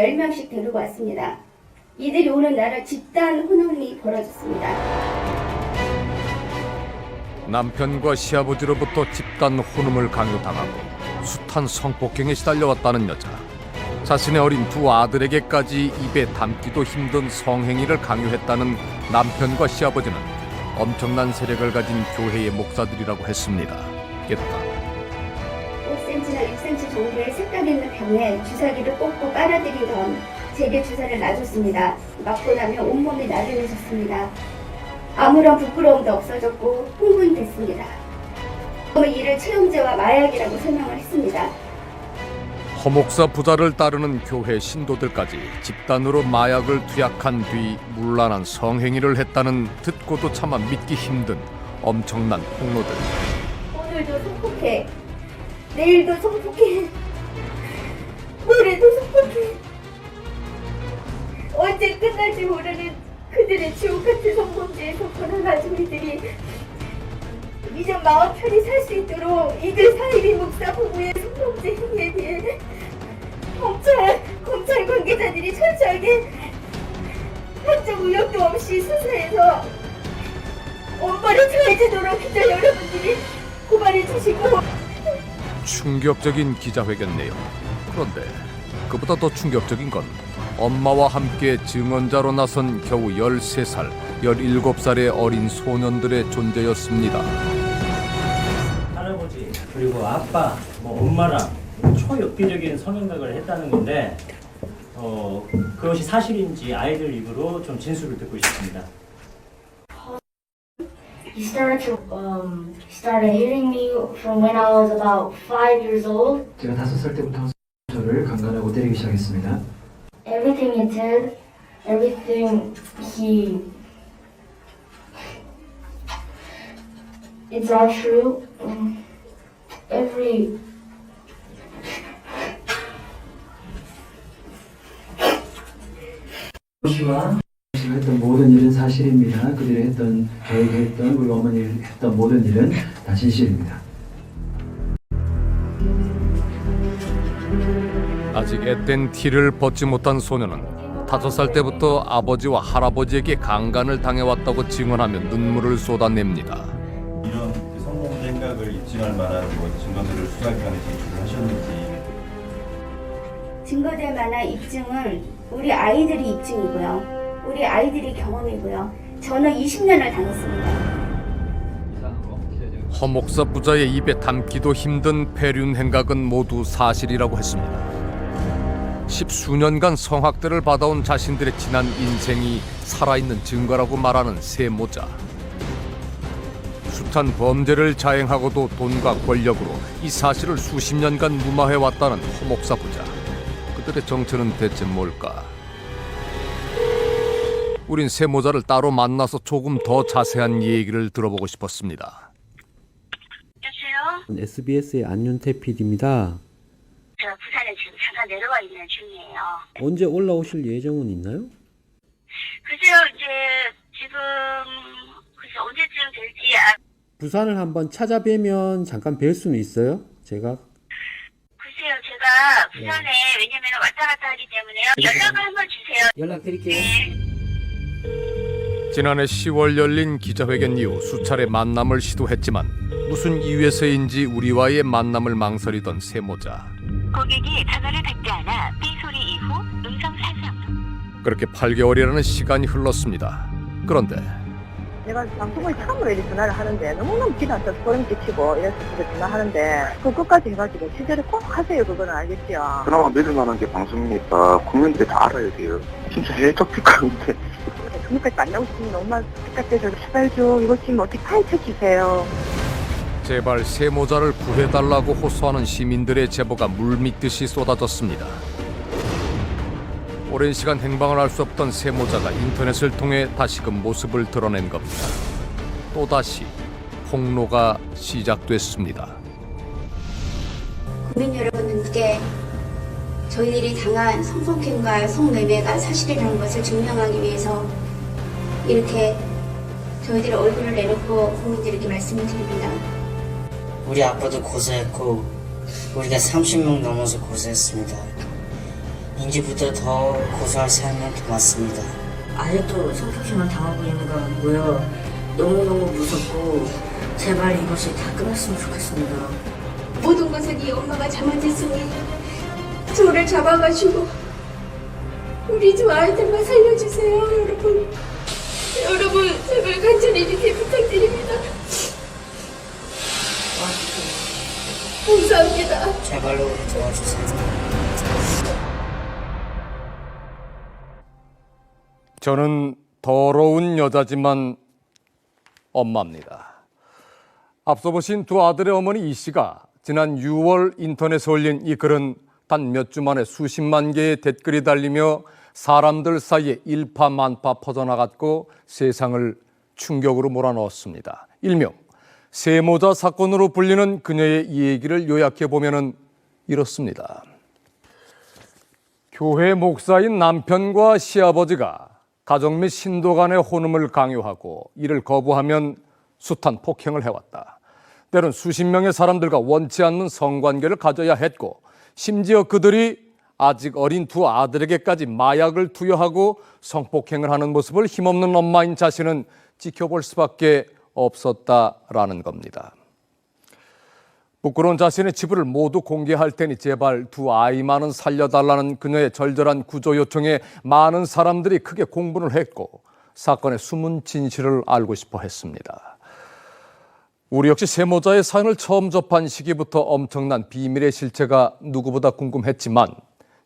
10명씩 데리고 왔습니다. 이들이 오는 날은 집단 혼혼이 벌어졌습니다. 남편과 시아버지로부터 집단 혼음을 강요당하고 숱한 성폭행에 시달려왔다는 여자. 자신의 어린 두 아들에게까지 입에 담기도 힘든 성행위를 강요했다는 남편과 시아버지는 엄청난 세력을 가진 교회의 목사들이라고 했습니다. 게다가 5cm나 6cm 정도의 색깔 있는 병에 주사기를 꽂고 빨아들이던 제게 주사를 놔줬습니다. 맞고 나면 온몸이 나른해졌습니다. 아무런 부끄러움도 없어졌고 흥분이 됐습니다. 이를 체형제와 마약이라고 설명을 했습니다. 허목사 부자를 따르는 교회 신도들까지 집단으로 마약을 투약한 뒤 문란한 성행위를 했다는 듣고도 차마 믿기 힘든 엄청난 폭로들. 오늘도 성폭행, 내일도 성폭행, 모레도 성폭행. 언제 끝날지 모르는 그들의 지옥같은 성범죄에서 벗어나서 이들이 이제 마음 편히 살 수 있도록 이들 사이비 목사 부부의 성범죄 행위에 대해 검찰 관계자들이 철저하게 한적 의혹도 없이 수사해서 엄벌을 처해지도록 기자 여러분들이 고발해 주시고. 충격적인 기자회견 내용. 그런데 그보다 더 충격적인 건 엄마와 함께 증언자로 나선 겨우 13살, 17살의 어린 소년들의 존재였습니다. 할아버지 그리고 아빠, 엄마랑 초엽기적인 성행각을 했다는 건데 그것이 사실인지 아이들 입으로 좀 진술을 듣고 싶습니다. He started hitting me from when I was about 5 years old. 제가 5살 때부터 저를 강간하고 때리기 시작했습니다. Everything he did, everything it's all true. Every 씨와 제가 했던 모든 일은 사실입니다. 그들이 했던, 저에게 했던, 우리 어머니 했던 모든 일은 다 진실입니다. 아직 앳된 티를 벗지 못한 소녀는 5살 때부터 아버지와 할아버지에게 강간을 당해왔다고 증언하며 눈물을 쏟아냅니다. 이런 성범죄 행각을 입증할 만한 증거들을 수사기관에 제출을 하셨는지. 증거될 만한 입증은 우리 아이들이 입증이고요. 우리 아이들이 경험이고요. 저는 20년을 당했습니다. 허목사 부자의 입에 담기도 힘든 폐륜 행각은 모두 사실이라고 했습니다. 10수년간 성학대를 받아온 자신들의 지난 인생이 살아있는 증거라고 말하는 세모자. 숱한 범죄를 자행하고도 돈과 권력으로 이 사실을 수십 년간 무마해왔다는 허목사 부자. 그들의 정체는 대체 뭘까? 우린 세모자를 따로 만나서 조금 더 자세한 얘기를 들어보고 싶었습니다. 여보세요? SBS의 안윤태 PD입니다. 저 부산에 지금 잠깐 내려와 있는 중이에요. 언제 올라오실 예정은 있나요? 글쎄요, 이제 지금 글쎄 언제쯤 될지. 부산을 한번 찾아뵈면 잠깐 뵐 수는 있어요? 제가? 글쎄요, 제가 부산에 왜냐면 왔다 갔다 하기 때문에요. 연락을 한번 주세요. 연락드릴게요. 네. 지난해 10월 열린 기자회견 이후 수차례 만남을 시도했지만 무슨 이유에서인지 우리와의 만남을 망설이던 세모자. 고객이 전화를 받지 않아 삐 소리 이후 음성 사상. 그렇게 8개월이라는 시간이 흘렀습니다. 그런데 제가 방송을 처음으로 이렇게 전화를 하는데 너무너무 기다려서 소름 끼치고 이래서 전화하는데 그 끝까지 해가지고 취재를 꼭 하세요. 그거는 알겠지요. 그나마 믿을 만한 게 방송이니까 국민들이 다 알아야 돼요. 진짜 제일 적극한데. 정말까지 만나고 싶으면 엄마 부탁해서 제발 좀 이것 좀 어떻게 파헤쳐주세요. 제발 세모자를 구해달라고 호소하는 시민들의 제보가 물밀듯이 쏟아졌습니다. 오랜 시간 행방을 알 수 없던 세모자가 인터넷을 통해 다시금 모습을 드러낸 겁니다. 또다시 폭로가 시작됐습니다. 국민 여러분께 저희들이 당한 성폭행과 성매매가 사실이라는 것을 증명하기 위해서 이렇게 저희들의 얼굴을 내놓고 국민들에게 말씀을 드립니다. 우리 아빠도 고생했고 우리가 30명 넘어서 고생했습니다. 인지부터 더 고소할 사람이 더 많습니다. 아직도 성폭행을 당하고 있는 거 같고요. 너무너무 무섭고 제발 이것이 다 끝났으면 좋겠습니다. 모든 것은 이 엄마가 잘못했으니 저를 잡아가지고 우리 두 아이들만 살려주세요, 여러분. 여러분, 제발 간절히 이렇게 부탁드립니다. 감사합니다. 제발로 도와주세요. 저는 더러운 여자지만 엄마입니다. 앞서 보신 두 아들의 어머니 이 씨가 지난 6월 인터넷에 올린 이 글은 단 몇 주 만에 수십만 개의 댓글이 달리며 사람들 사이에 일파만파 퍼져나갔고 세상을 충격으로 몰아넣었습니다. 일명 세모자 사건으로 불리는 그녀의 이 얘기를 요약해 보면 이렇습니다. 교회 목사인 남편과 시아버지가 가정 및 신도 간의 혼음을 강요하고 이를 거부하면 숱한 폭행을 해왔다. 때론 수십 명의 사람들과 원치 않는 성관계를 가져야 했고 심지어 그들이 아직 어린 두 아들에게까지 마약을 투여하고 성폭행을 하는 모습을 힘없는 엄마인 자신은 지켜볼 수밖에 없었다라는 겁니다. 부끄러운 자신의 지부를 모두 공개할 테니 제발 두 아이만은 살려달라는 그녀의 절절한 구조 요청에 많은 사람들이 크게 공분을 했고 사건의 숨은 진실을 알고 싶어 했습니다. 우리 역시 세모자의 사연을 처음 접한 시기부터 엄청난 비밀의 실체가 누구보다 궁금했지만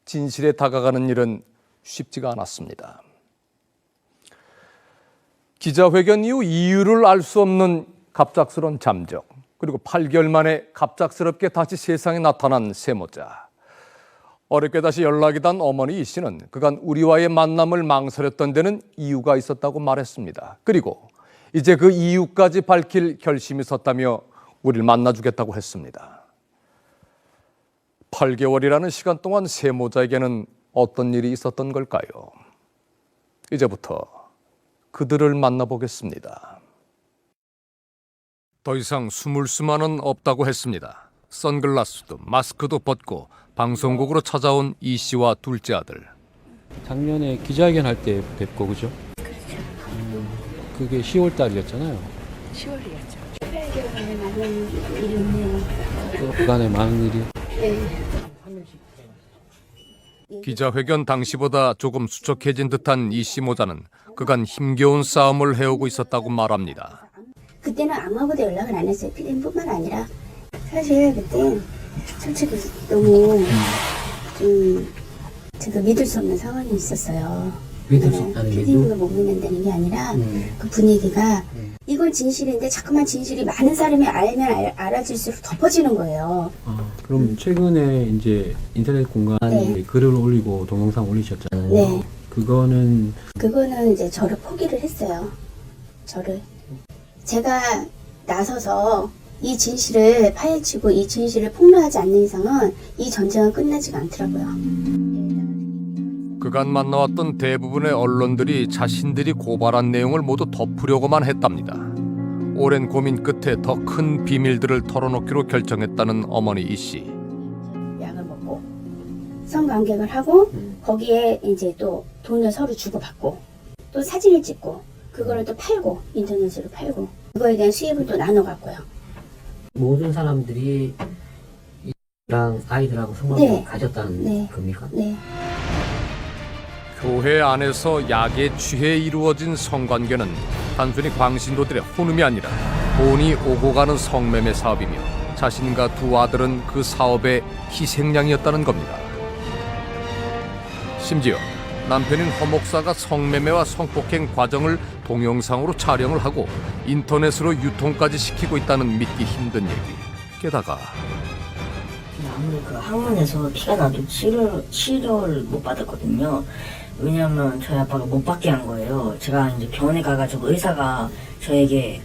진실에 다가가는 일은 쉽지가 않았습니다. 기자회견 이후 이유를 알 수 없는 갑작스러운 잠적, 그리고 8개월 만에 갑작스럽게 다시 세상에 나타난 세모자. 어렵게 다시 연락이 단 어머니 이 씨는 그간 우리와의 만남을 망설였던 데는 이유가 있었다고 말했습니다. 그리고 이제 그 이유까지 밝힐 결심이 섰다며 우리를 만나주겠다고 했습니다. 8개월이라는 시간 동안 세모자에게는 어떤 일이 있었던 걸까요? 이제부터 그들을 만나보겠습니다. 더 이상 숨을 수만은 없다고 했습니다. 선글라스도 마스크도 벗고 방송국으로 찾아온 이 씨와 둘째 아들. 작년에 기자회견 할 때 뵙고 그죠? 그렇죠. 그게 10월 달이었잖아요. 10월이었죠. 8개월에 많은 일이 있네요. 그간에 많은 일이. 네. 기자회견 당시보다 조금 수척해진 듯한 이 씨 모자는 그간 힘겨운 싸움을 해오고 있었다고 말합니다. 그때는 아무하고도 연락을 안 했어요. 피디님뿐만 아니라. 사실 그때 솔직히 너무 좀 제가 믿을 수 없는 상황이 있었어요. 믿을 수 없다는 얘기죠? 피디님을 못 믿는다는 게 아니라 그 분위기가 이건 진실인데 자꾸만 진실이 많은 사람이 알면 알아질수록 덮어지는 거예요. 그럼 최근에 이제 인터넷 공간에 네. 글을 올리고 동영상 올리셨잖아요. 네. 그거는 이제 저를 포기를 했어요. 제가 나서서 이 진실을 파헤치고 이 진실을 폭로하지 않는 이상은 이 전쟁은 끝나지가 않더라고요. 그간 만나왔던 대부분의 언론들이 자신들이 고발한 내용을 모두 덮으려고만 했답니다. 오랜 고민 끝에 더 큰 비밀들을 털어놓기로 결정했다는 어머니 이 씨. 약을 먹고 성관계를 하고 거기에 이제 또 돈을 서로 주고받고 또 사진을 찍고 그거를 또 팔고 인터넷으로 팔고 그거에 대한 수입을 또 나눠 갖고요. 모든 사람들이 이랑 아이들하고 성관계를 네. 가졌다는 네. 겁니까? 네. 교회 안에서 약에 취해 이루어진 성관계는 단순히 광신도들의 혼음이 아니라 돈이 오고 가는 성매매 사업이며 자신과 두 아들은 그 사업의 희생양이었다는 겁니다. 심지어 남편인 허 목사가 성매매와 성폭행 과정을 동영상으로 촬영을 하고 인터넷으로 유통까지 시키고 있다는 믿기 힘든 얘기. 게다가 아무리 그 학문에서 피가 나도 치료를 못 받았거든요. 왜냐면 저희 아빠가 못 받게 한 거예요. 제가 이제 병원에 가가지고 의사가 저에게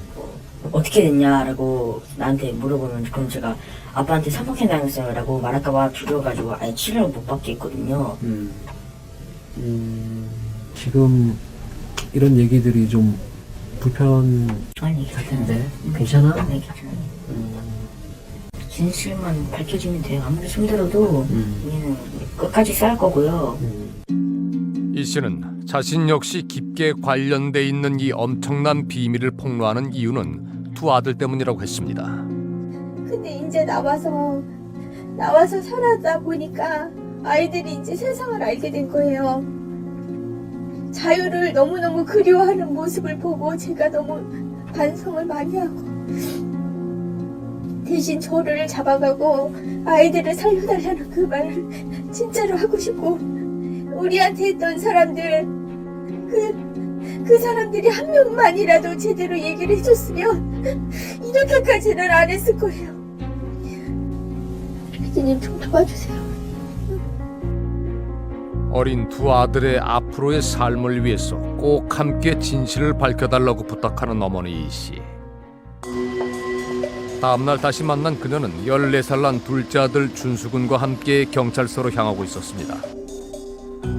어떻게 됐냐라고 나한테 물어보면 그럼 제가 아빠한테 성폭행 당했어요 라고 말할까봐 두려워가지고 아예 치료를 못 받게 했거든요. 지금 이런 얘기들이 좀 아니 괜찮은데? 괜찮아? 네 괜찮아요. 진실만 밝혀지면 돼요. 아무리 힘들어도 우리는 끝까지 싸울 거고요. 이 씨는 자신 역시 깊게 관련돼 있는 이 엄청난 비밀을 폭로하는 이유는 두 아들 때문이라고 했습니다. 근데 이제 나와서 살아다 보니까 아이들이 이제 세상을 알게 된 거예요. 자유를 너무너무 그리워하는 모습을 보고 제가 너무 반성을 많이 하고 대신 저를 잡아가고 아이들을 살려달라는 그 말을 진짜로 하고 싶고 우리한테 했던 사람들 그 사람들이 한 명만이라도 제대로 얘기를 해줬으면 이렇게까지는 안 했을 거예요. 피디님 좀 도와주세요. 어린 두 아들의 앞으로의 삶을 위해서 꼭 함께 진실을 밝혀달라고 부탁하는 어머니 이 씨. 다음날 다시 만난 그녀는 14살 난 둘째 아들 준수군과 함께 경찰서로 향하고 있었습니다.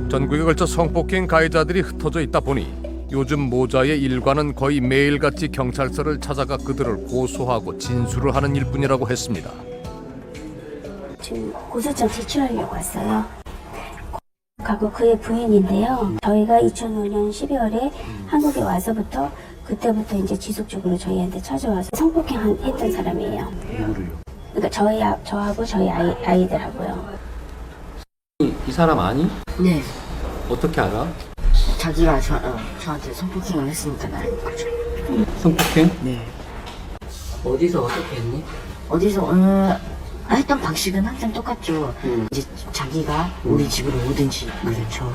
전국에 걸쳐 성폭행 가해자들이 흩어져 있다 보니 요즘 모자의 일과는 거의 매일같이 경찰서를 찾아가 그들을 고소하고 진술을 하는 일뿐이라고 했습니다. 지금 고소장 제출하려고 왔어요. 가고 그의 부인인데요. 저희가 2005년 12월에 한국에 와서부터 그때부터 이제 지속적으로 저희한테 찾아와서 성폭행 했던 사람이에요. 누구를요? 그러니까 저하고 저희 아이들하고요. 이 사람 아니? 네. 어떻게 알아? 자기가 저한테 성폭행을 했으니까 나는 거죠. 성폭행? 네. 어디서 어떻게 했니? 어디서 했던 방식은 항상 똑같죠. 이제 자기가 우리 집으로 오든지 그렇죠.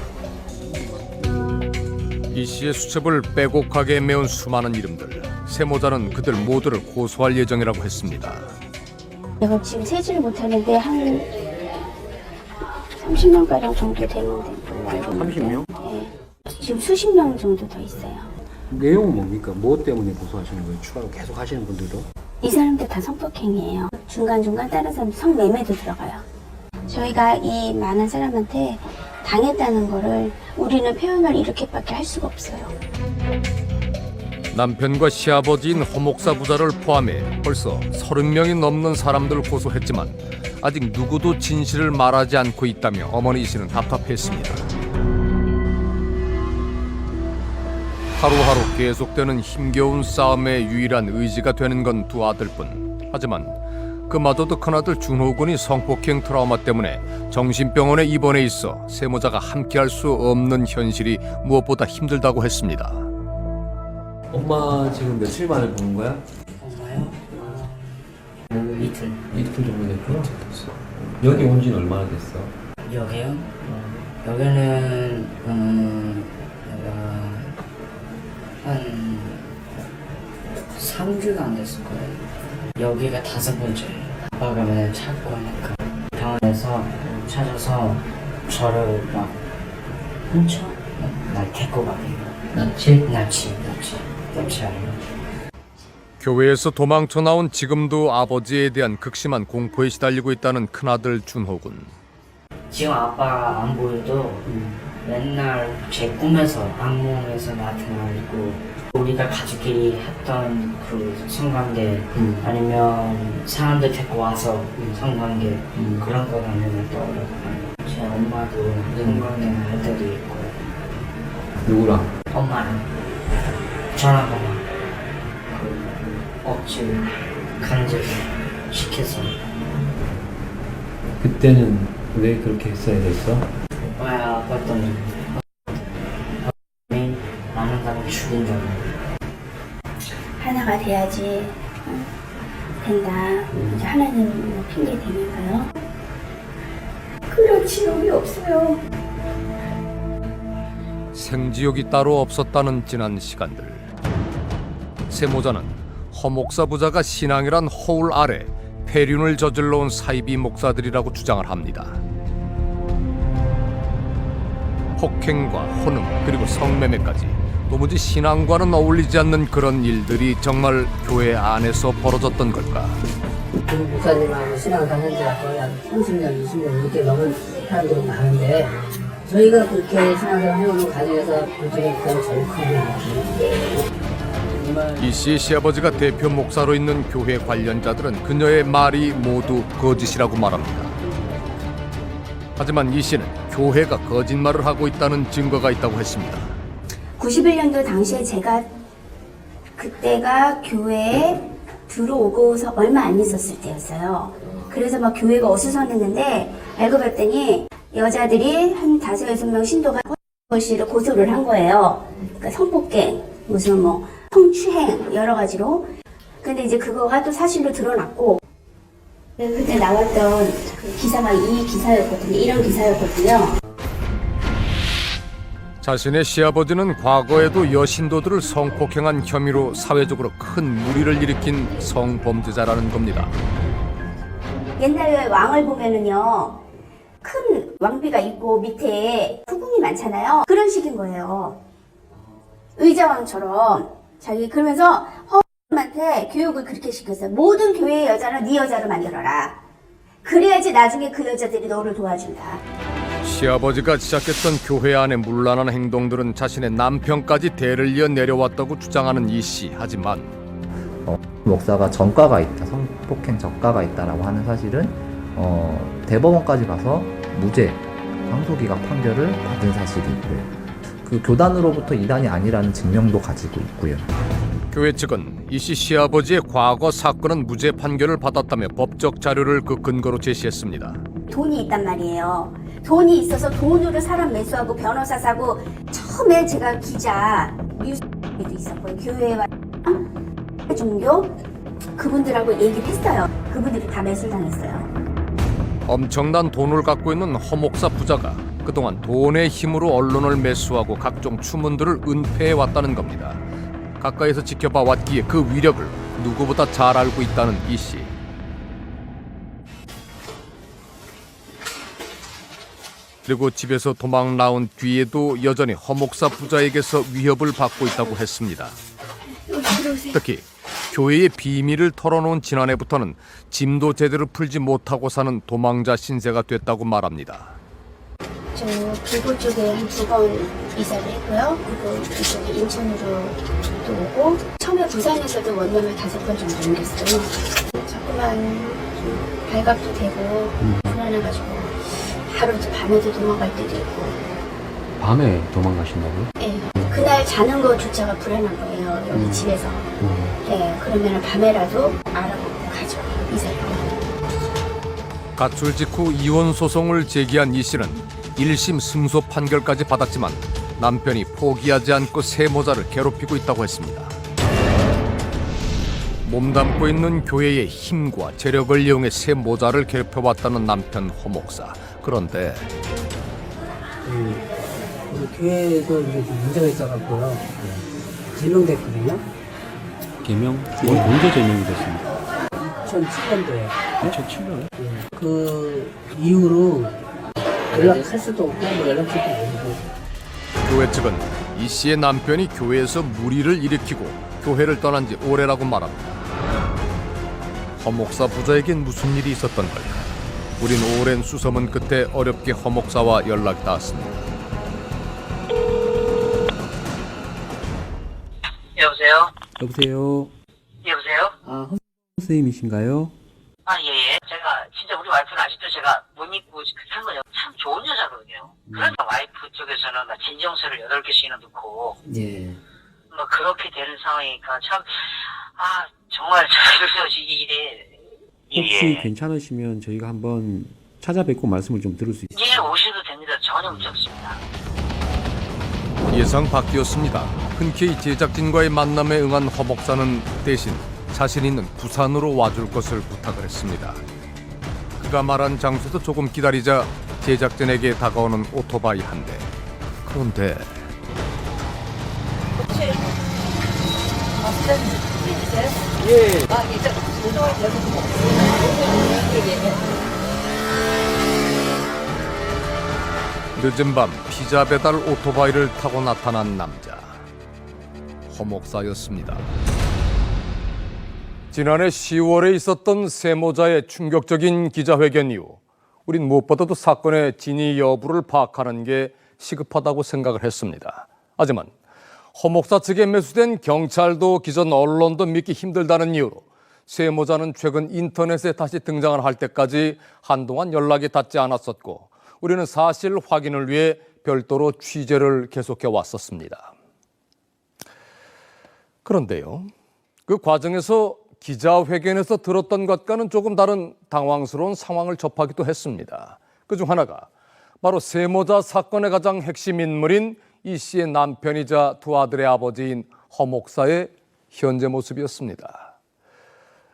이 씨의 수첩을 빼곡하게 메운 수많은 이름들. 세모자는 그들 모두를 고소할 예정이라고 했습니다. 내가 지금 세지를 못하는데 한 30명가량 정도 되는데 30명? 네. 지금 수십 명 정도 더 있어요. 내용은 뭡니까? 뭐 때문에 고소하시는 거예요? 추가로 계속 하시는 분들도? 이 사람들 다 성폭행이에요. 중간중간 다른 사람 성매매도 들어가요. 저희가 이 많은 사람한테 당했다는 거를 우리는 표현을 이렇게밖에 할 수가 없어요. 남편과 시아버지인 허목사 부자를 포함해 벌써 30명이 넘는 사람들을 고소했지만 아직 누구도 진실을 말하지 않고 있다며 어머니 씨는 답답했습니다. 하루하루 계속되는 힘겨운 싸움의 유일한 의지가 되는 건 두 아들뿐. 하지만 그마저도 큰아들 준호군이 성폭행 트라우마 때문에 정신병원에 입원해 있어 세모자가 함께할 수 없는 현실이 무엇보다 힘들다고 했습니다. 엄마 지금 며칠 만에 보는 거야? 엄마요? 이틀. 이틀 정도 됐구나. 여기 온 지는 얼마나 됐어? 여기요? 여기는 한 3주가 안 됐을 거예요. 여기가 5번째. 아빠가 맨날 찾고 하니까 병원에서 찾아서 저를 막 훔쳐? 날 데리고 가요. 납치 아니에요. 교회에서 도망쳐 나온 지금도 아버지에 대한 극심한 공포에 시달리고 있다는 큰아들 준호군. 지금 아빠가 안 보여도 맨날 제 꿈에서 악몽에서 나타나고 우리가 가족끼리 했던 그 성관계 아니면 사람들 데리고 와서 성관계 그런 거 아니면 떠올라요. 제 엄마도 성관계는 할 때도 있고. 누구랑? 엄마랑 저랑 엄마 억지로 강제로 시켜서. 그때는 왜 그렇게 했어야 됐어? 오빠야 아빠 때문에 많은 사람 죽인 줄 알고. 하나가 돼야지 된다. 이제 하나님 핑계 대면서요. 그런 지옥이 없어요. 생지옥이 따로 없었다는 지난 시간들. 세모자는 허목사 부자가 신앙이란 허울 아래 폐륜을 저질러온 사이비 목사들이라고 주장을 합니다. 폭행과 혼음 그리고 성매매까지 도무지 신앙과는 어울리지 않는 그런 일들이 정말 교회 안에서 벌어졌던 걸까? 그 목사님하고 신앙을 다닌 지가 거의 한 30년, 20년 넘게 넘은 사람들이 많은데 저희가 그렇게 신앙생활 해오는 과정에서 그중에 그런 제일 큰 정말 이 씨의 시아버지가 대표 목사로 있는 교회 관련자들은 그녀의 말이 모두 거짓이라고 말합니다. 하지만 이 씨는 교회가 거짓말을 하고 있다는 증거가 있다고 했습니다. 91년도 당시에 제가 그때가 교회에 들어오고서 얼마 안 있었을 때였어요. 그래서 막 교회가 어수선했는데 알고 봤더니 여자들이 한 5-6명 신도가 씨를 고소를 한 거예요. 그러니까 성폭행, 무슨 뭐 성추행 여러 가지로. 근데 이제 그거가 또 사실로 드러났고 그때 나왔던 그 기사가 이 기사였거든요. 이런 기사였거든요. 자신의 시아버지는 과거에도 여신도들을 성폭행한 혐의로 사회적으로 큰 무리를 일으킨 성범죄자라는 겁니다. 옛날에 왕을 보면은요, 큰 왕비가 있고 밑에 후궁이 많잖아요. 그런 식인 거예요. 의자왕처럼. 자기 그러면서 허한테 교육을 그렇게 시켰어요. 모든 교회의 여자는 네 여자로 만들어라. 그래야지 나중에 그 여자들이 너를 도와준다. 시아버지가 시작했던 교회 안의 문란한 행동들은 자신의 남편까지 대를 이어 내려왔다고 주장하는 이 씨. 하지만 목사가 전과가 있다, 성폭행 전과가 있다라고 하는 사실은 대법원까지 가서 무죄 상소기각 판결을 받은 사실이 있고요. 그 교단으로부터 이단이 아니라는 증명도 가지고 있고요. 교회 측은 이 씨 시아버지의 과거 사건은 무죄 판결을 받았다며 법적 자료를 그 근거로 제시했습니다. 돈이 있단 말이에요. 돈이 있어서 돈으로 사람 매수하고 변호사 사고 처음에 제가 기자 뉴스도 있었고요. 교회와 종교 그분들하고 얘기를 했어요. 그분들이 다 매수당했어요. 엄청난 돈을 갖고 있는 허목사 부자가 그동안 돈의 힘으로 언론을 매수하고 각종 추문들을 은폐해왔다는 겁니다. 가까이서 지켜봐 왔기에 그 위력을 누구보다 잘 알고 있다는 이 씨. 그리고 집에서 도망 나온 뒤에도 여전히 허목사 부자에게서 위협을 받고 있다고 했습니다. 특히 교회의 비밀을 털어놓은 지난해부터는 짐도 제대로 풀지 못하고 사는 도망자 신세가 됐다고 말합니다. 저 부고 쪽에 한 2번 이사를 했고요. 그리고 이쪽에 인천으로 또 오고 처음에 부산에서도 원룸을 5번 정도 옮겼어요. 자꾸만 좀 발각도 되고 불안해가지고 하루도 밤에도 도망갈 때도 있고. 밤에 도망가신다고요? 네. 그날 자는 거조차가 불안한 거예요. 여기 집에서. 네. 그러면 밤에라도 알아보고 가죠. 이사를. 가출 직후 이혼 소송을 제기한 이 씨는 1심 승소 판결까지 받았지만 남편이 포기하지 않고 세모자를 괴롭히고 있다고 했습니다. 몸담고 있는 교회의 힘과 재력을 이용해 세모자를 괴롭혀왔다는 남편 허목사. 그런데 우리 교회에도 이제 좀 문제가 있어갖고요. 제명됐거든요. 개명? 언제 제명이 됐습니까? 2007년도에. 2007년에? 그 이후로 연락할 수도 없고 뭐 연락처도 없고. 교회 측은 이 씨의 남편이 교회에서 무리를 일으키고 교회를 떠난 지 오래라고 말합니다. 허목사 부자에겐 무슨 일이 있었던 걸까? 우린 오랜 수소문 끝에 어렵게 허목사와 연락이 닿았습니다. 여보세요? 여보세요? 여보세요? 아, 선생님이신가요? 아, 예. 제가, 진짜 우리 와이프는 아직도 제가 못 잊고 산 거예요. 참 좋은 여자거든요. 그러니까 와이프 쪽에서는 막 진정서를 8개씩이나 넣고, 예. 뭐 그렇게 되는 상황이니까 참, 정말 그래서 이 일에, 혹시 괜찮으시면 저희가 한번 찾아뵙고 말씀을 좀 들을 수 있어요? 예, 오셔도 됩니다. 전혀 문제 없습니다. 예상 밖이었습니다. 흔쾌히 제작진과의 만남에 응한 허목사는 대신 자신 있는 부산으로 와줄 것을 부탁을 했습니다. 그가 말한 장소에서 조금 기다리자 제작진에게 다가오는 오토바이 한 대. 그런데 늦은 밤 피자 배달 오토바이를 타고 나타난 남자. 허목사였습니다. 지난해 10월에 있었던 세모자의 충격적인 기자회견 이후 우린 무엇보다도 사건의 진위 여부를 파악하는 게 시급하다고 생각을 했습니다. 하지만 허 목사 측에 매수된 경찰도 기존 언론도 믿기 힘들다는 이유로 세 모자는 최근 인터넷에 다시 등장을 할 때까지 한동안 연락이 닿지 않았었고 우리는 사실 확인을 위해 별도로 취재를 계속해 왔었습니다. 그런데요, 그 과정에서 기자회견에서 들었던 것과는 조금 다른 당황스러운 상황을 접하기도 했습니다. 그중 하나가 바로 세모자 사건의 가장 핵심 인물인 이 씨의 남편이자 두 아들의 아버지인 허 목사의 현재 모습이었습니다.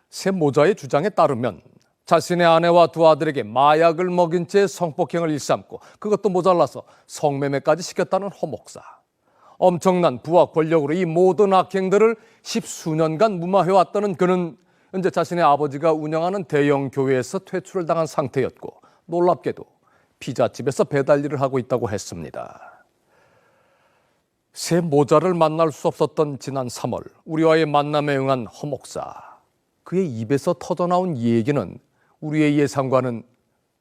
세모자의 주장에 따르면 자신의 아내와 두 아들에게 마약을 먹인 채 성폭행을 일삼고 그것도 모자라서 성매매까지 시켰다는 허 목사. 엄청난 부와 권력으로 이 모든 악행들을 10수년간 무마해왔다는 그는 현재 자신의 아버지가 운영하는 대형 교회에서 퇴출을 당한 상태였고 놀랍게도 피자집에서 배달 일을 하고 있다고 했습니다. 새 모자를 만날 수 없었던 지난 3월 우리와의 만남에 응한 허 목사. 그의 입에서 터져나온 얘기는 우리의 예상과는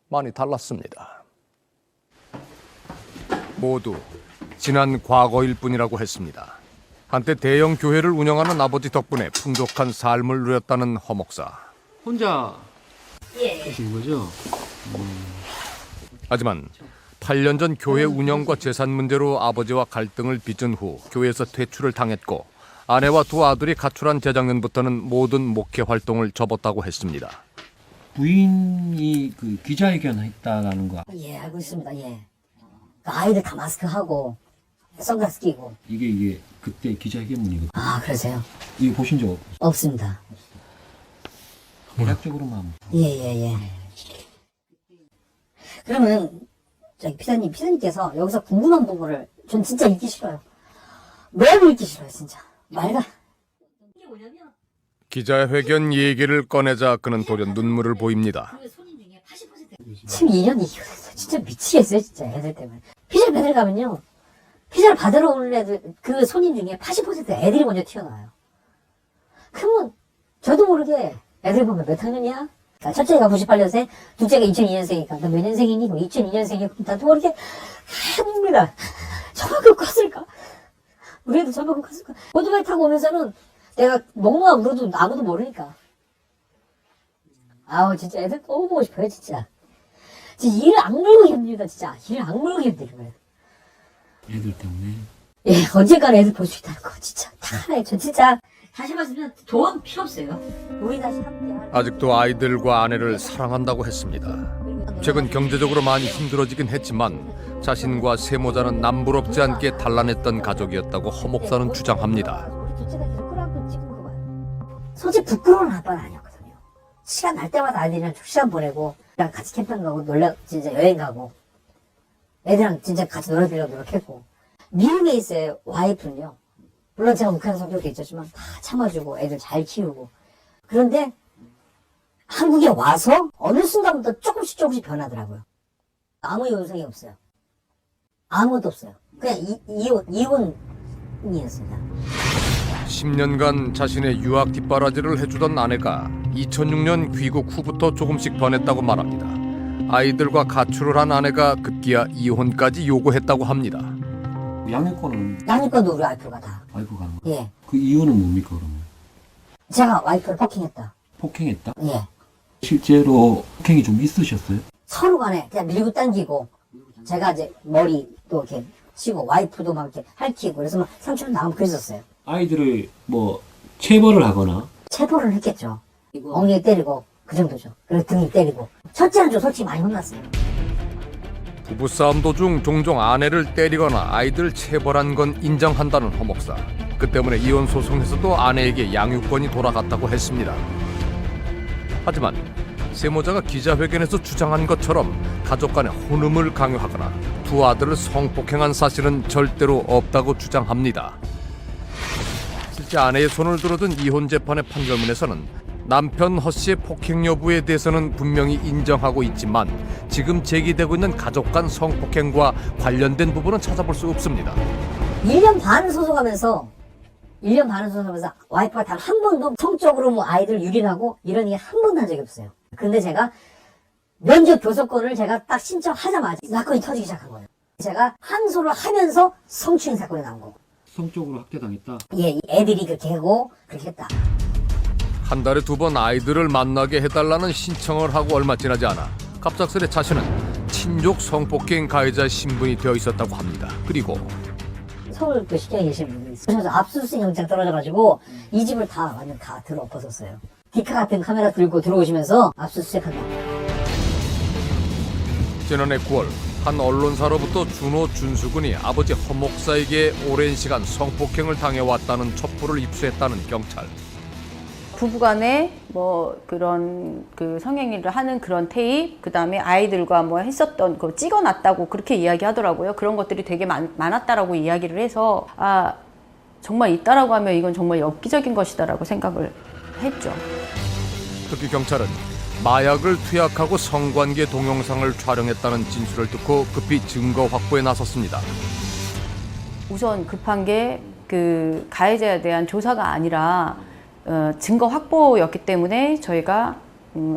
많이 달랐습니다. 모두 지난 과거일 뿐이라고 했습니다. 한때 대형 교회를 운영하는 아버지 덕분에 풍족한 삶을 누렸다는 허 목사. 혼자 예. 계신 거죠? 하지만 8년 전 교회 운영과 재산 문제로 아버지와 갈등을 빚은 후 교회에서 퇴출을 당했고 아내와 두 아들이 가출한 재작년부터는 모든 목회 활동을 접었다고 했습니다. 부인이 그 기자회견 했다라는 거. 예, 알고 있습니다. 예. 아이들 다 마스크 하고 선글라스 끼고. 이게 그때 기자회견문이거든요. 아, 그러세요? 이거 보신 적 없어요? 없습니다. 대략적으로만. 예. 그러면 저기 피자님께서 여기서 궁금한 부분을 전 진짜 읽기 싫어요. 너무 읽기 싫어요, 진짜. 말가. 이게 뭐냐면 기자회견 얘기를 꺼내자 그는 돌연 눈물을 보입니다. 지금 2년이 이겼어요. 진짜 미치겠어요, 진짜 애들 때문에. 피자 배달 가면요, 피자를 받으러 오는 애들 그 손님 중에 80% 애들이 먼저 튀어나와요. 그러면 저도 모르게 애들 보면 몇 학년이야? 그러니까 첫째가 98년생, 둘째가 2002년생이니까 너 몇 년생이니? 2002년생이니까 다 모르게 합니다. 저만큼 컸을까? 우리 애도 저만큼 컸을까? 오토바이 타고 오면서는 내가 멍멍아 울어도 아무도 모르니까. 아우, 진짜 애들 너무 보고 싶어요, 진짜. 진짜 일을 악물고 힘들다, 진짜. 일을 악물고 힘들어요. 애들 때문에. 예, 언젠가는 애들 볼 수 있다는 거, 진짜. 저 진짜. 다시 말씀드리면 돈 필요 없어요. 우리 다시 함께. 아직도 아이들과 아내를 사랑한다고 했습니다. 최근 경제적으로 많이 힘들어지긴 했지만 자신과 세모자는 남부럽지 않게 단란했던 가족이었다고 허 목사는 주장합니다. 우리 둘째가 계속 끌어안고 찍은 거 봐요. 솔직히 부끄러운 아빠는 아니었거든요. 시간 날 때마다 아이들이랑 시간 보내고, 그냥 같이 캠핑 가고, 진짜 여행 가고, 애들이랑 진짜 같이 놀아주려고 노력했고. 미국에 있어요, 와이프는요. 물론 제가 욱하는 성격도 있었지만 다 참아주고 애들 잘 키우고. 그런데 한국에 와서 어느 순간부터 조금씩 변하더라고요. 아무 연상이 없어요. 아무것도 없어요. 그냥 이혼이었습니다. 10년간 자신의 유학 뒷바라지를 해주던 아내가 2006년 귀국 후부터 조금씩 변했다고 말합니다. 아이들과 가출을 한 아내가 급기야 이혼까지 요구했다고 합니다. 양육권도 우리 와이프가 다. 와이프가 하는 거? 예. 그 이유는 뭡니까 그러면? 제가 와이프를 폭행했다. 폭행했다? 예. 실제로 폭행이 좀 있으셨어요? 서로 간에 그냥 밀고 당기고, 제가 이제 머리도 이렇게 치고, 와이프도 막 이렇게 핥히고, 그래서 막 상처는 나오고 그랬었어요. 아이들을 뭐 체벌을 하거나. 체벌을 했겠죠. 엉덩이 때리고, 그 정도죠. 그리고 등을 때리고. 첫째는 좀 솔직히 많이 혼났어요. 부부싸움 도중 종종 아내를 때리거나 아이들을 체벌한 건 인정한다는 허 목사. 그 때문에 이혼 소송에서도 아내에게 양육권이 돌아갔다고 했습니다. 하지만 세모자가 기자회견에서 주장한 것처럼 가족 간의 혼음을 강요하거나 두 아들을 성폭행한 사실은 절대로 없다고 주장합니다. 실제 아내의 손을 들어둔 이혼 재판의 판결문에서는 남편 허 씨의 폭행 여부에 대해서는 분명히 인정하고 있지만 지금 제기되고 있는 가족 간 성폭행과 관련된 부분은 찾아볼 수 없습니다. 1년 반을 소송하면서 와이프가 단 한 번도 성적으로 뭐 아이들 유린하고 이런 얘기 한 번도 한 적이 없어요. 근데 제가 면접 교섭권을 제가 딱 신청하자마자 사건이 터지기 시작한 거예요. 제가 항소를 하면서 성추행 사건이 나온 거고. 성적으로 학대당했다. 예, 애들이 그렇게 하고 그렇게 했다. 한 달에 2번 아이들을 만나게 해달라는 신청을 하고 얼마 지나지 않아 갑작스레 자신은 친족 성폭행 가해자 신분이 되어 있었다고 합니다. 그리고 서울 그 시장에 계신 분이 있어요. 그래서 압수수색 영장 떨어져가지고 이 집을 다 완전 다 들어엎었었어요. 디카 같은 카메라 들고 들어오시면서 압수수색한다. 지난해 9월 한 언론사로부터 준호 준수군이 아버지 허 목사에게 오랜 시간 성폭행을 당해왔다는 첩보를 입수했다는 경찰. 부부간에 뭐 그런 그 성행위를 하는 그런 테이프, 그 다음에 아이들과 뭐 했었던 거 찍어놨다고 그렇게 이야기하더라고요. 그런 것들이 되게 많았다라고 이야기를 해서 아 정말 있다라고 하면 이건 정말 엽기적인 것이다라고 생각을 했죠. 특히 경찰은 마약을 투약하고 성관계 동영상을 촬영했다는 진술을 듣고 급히 증거 확보에 나섰습니다. 우선 급한 게 그 가해자에 대한 조사가 아니라 증거 확보였기 때문에 저희가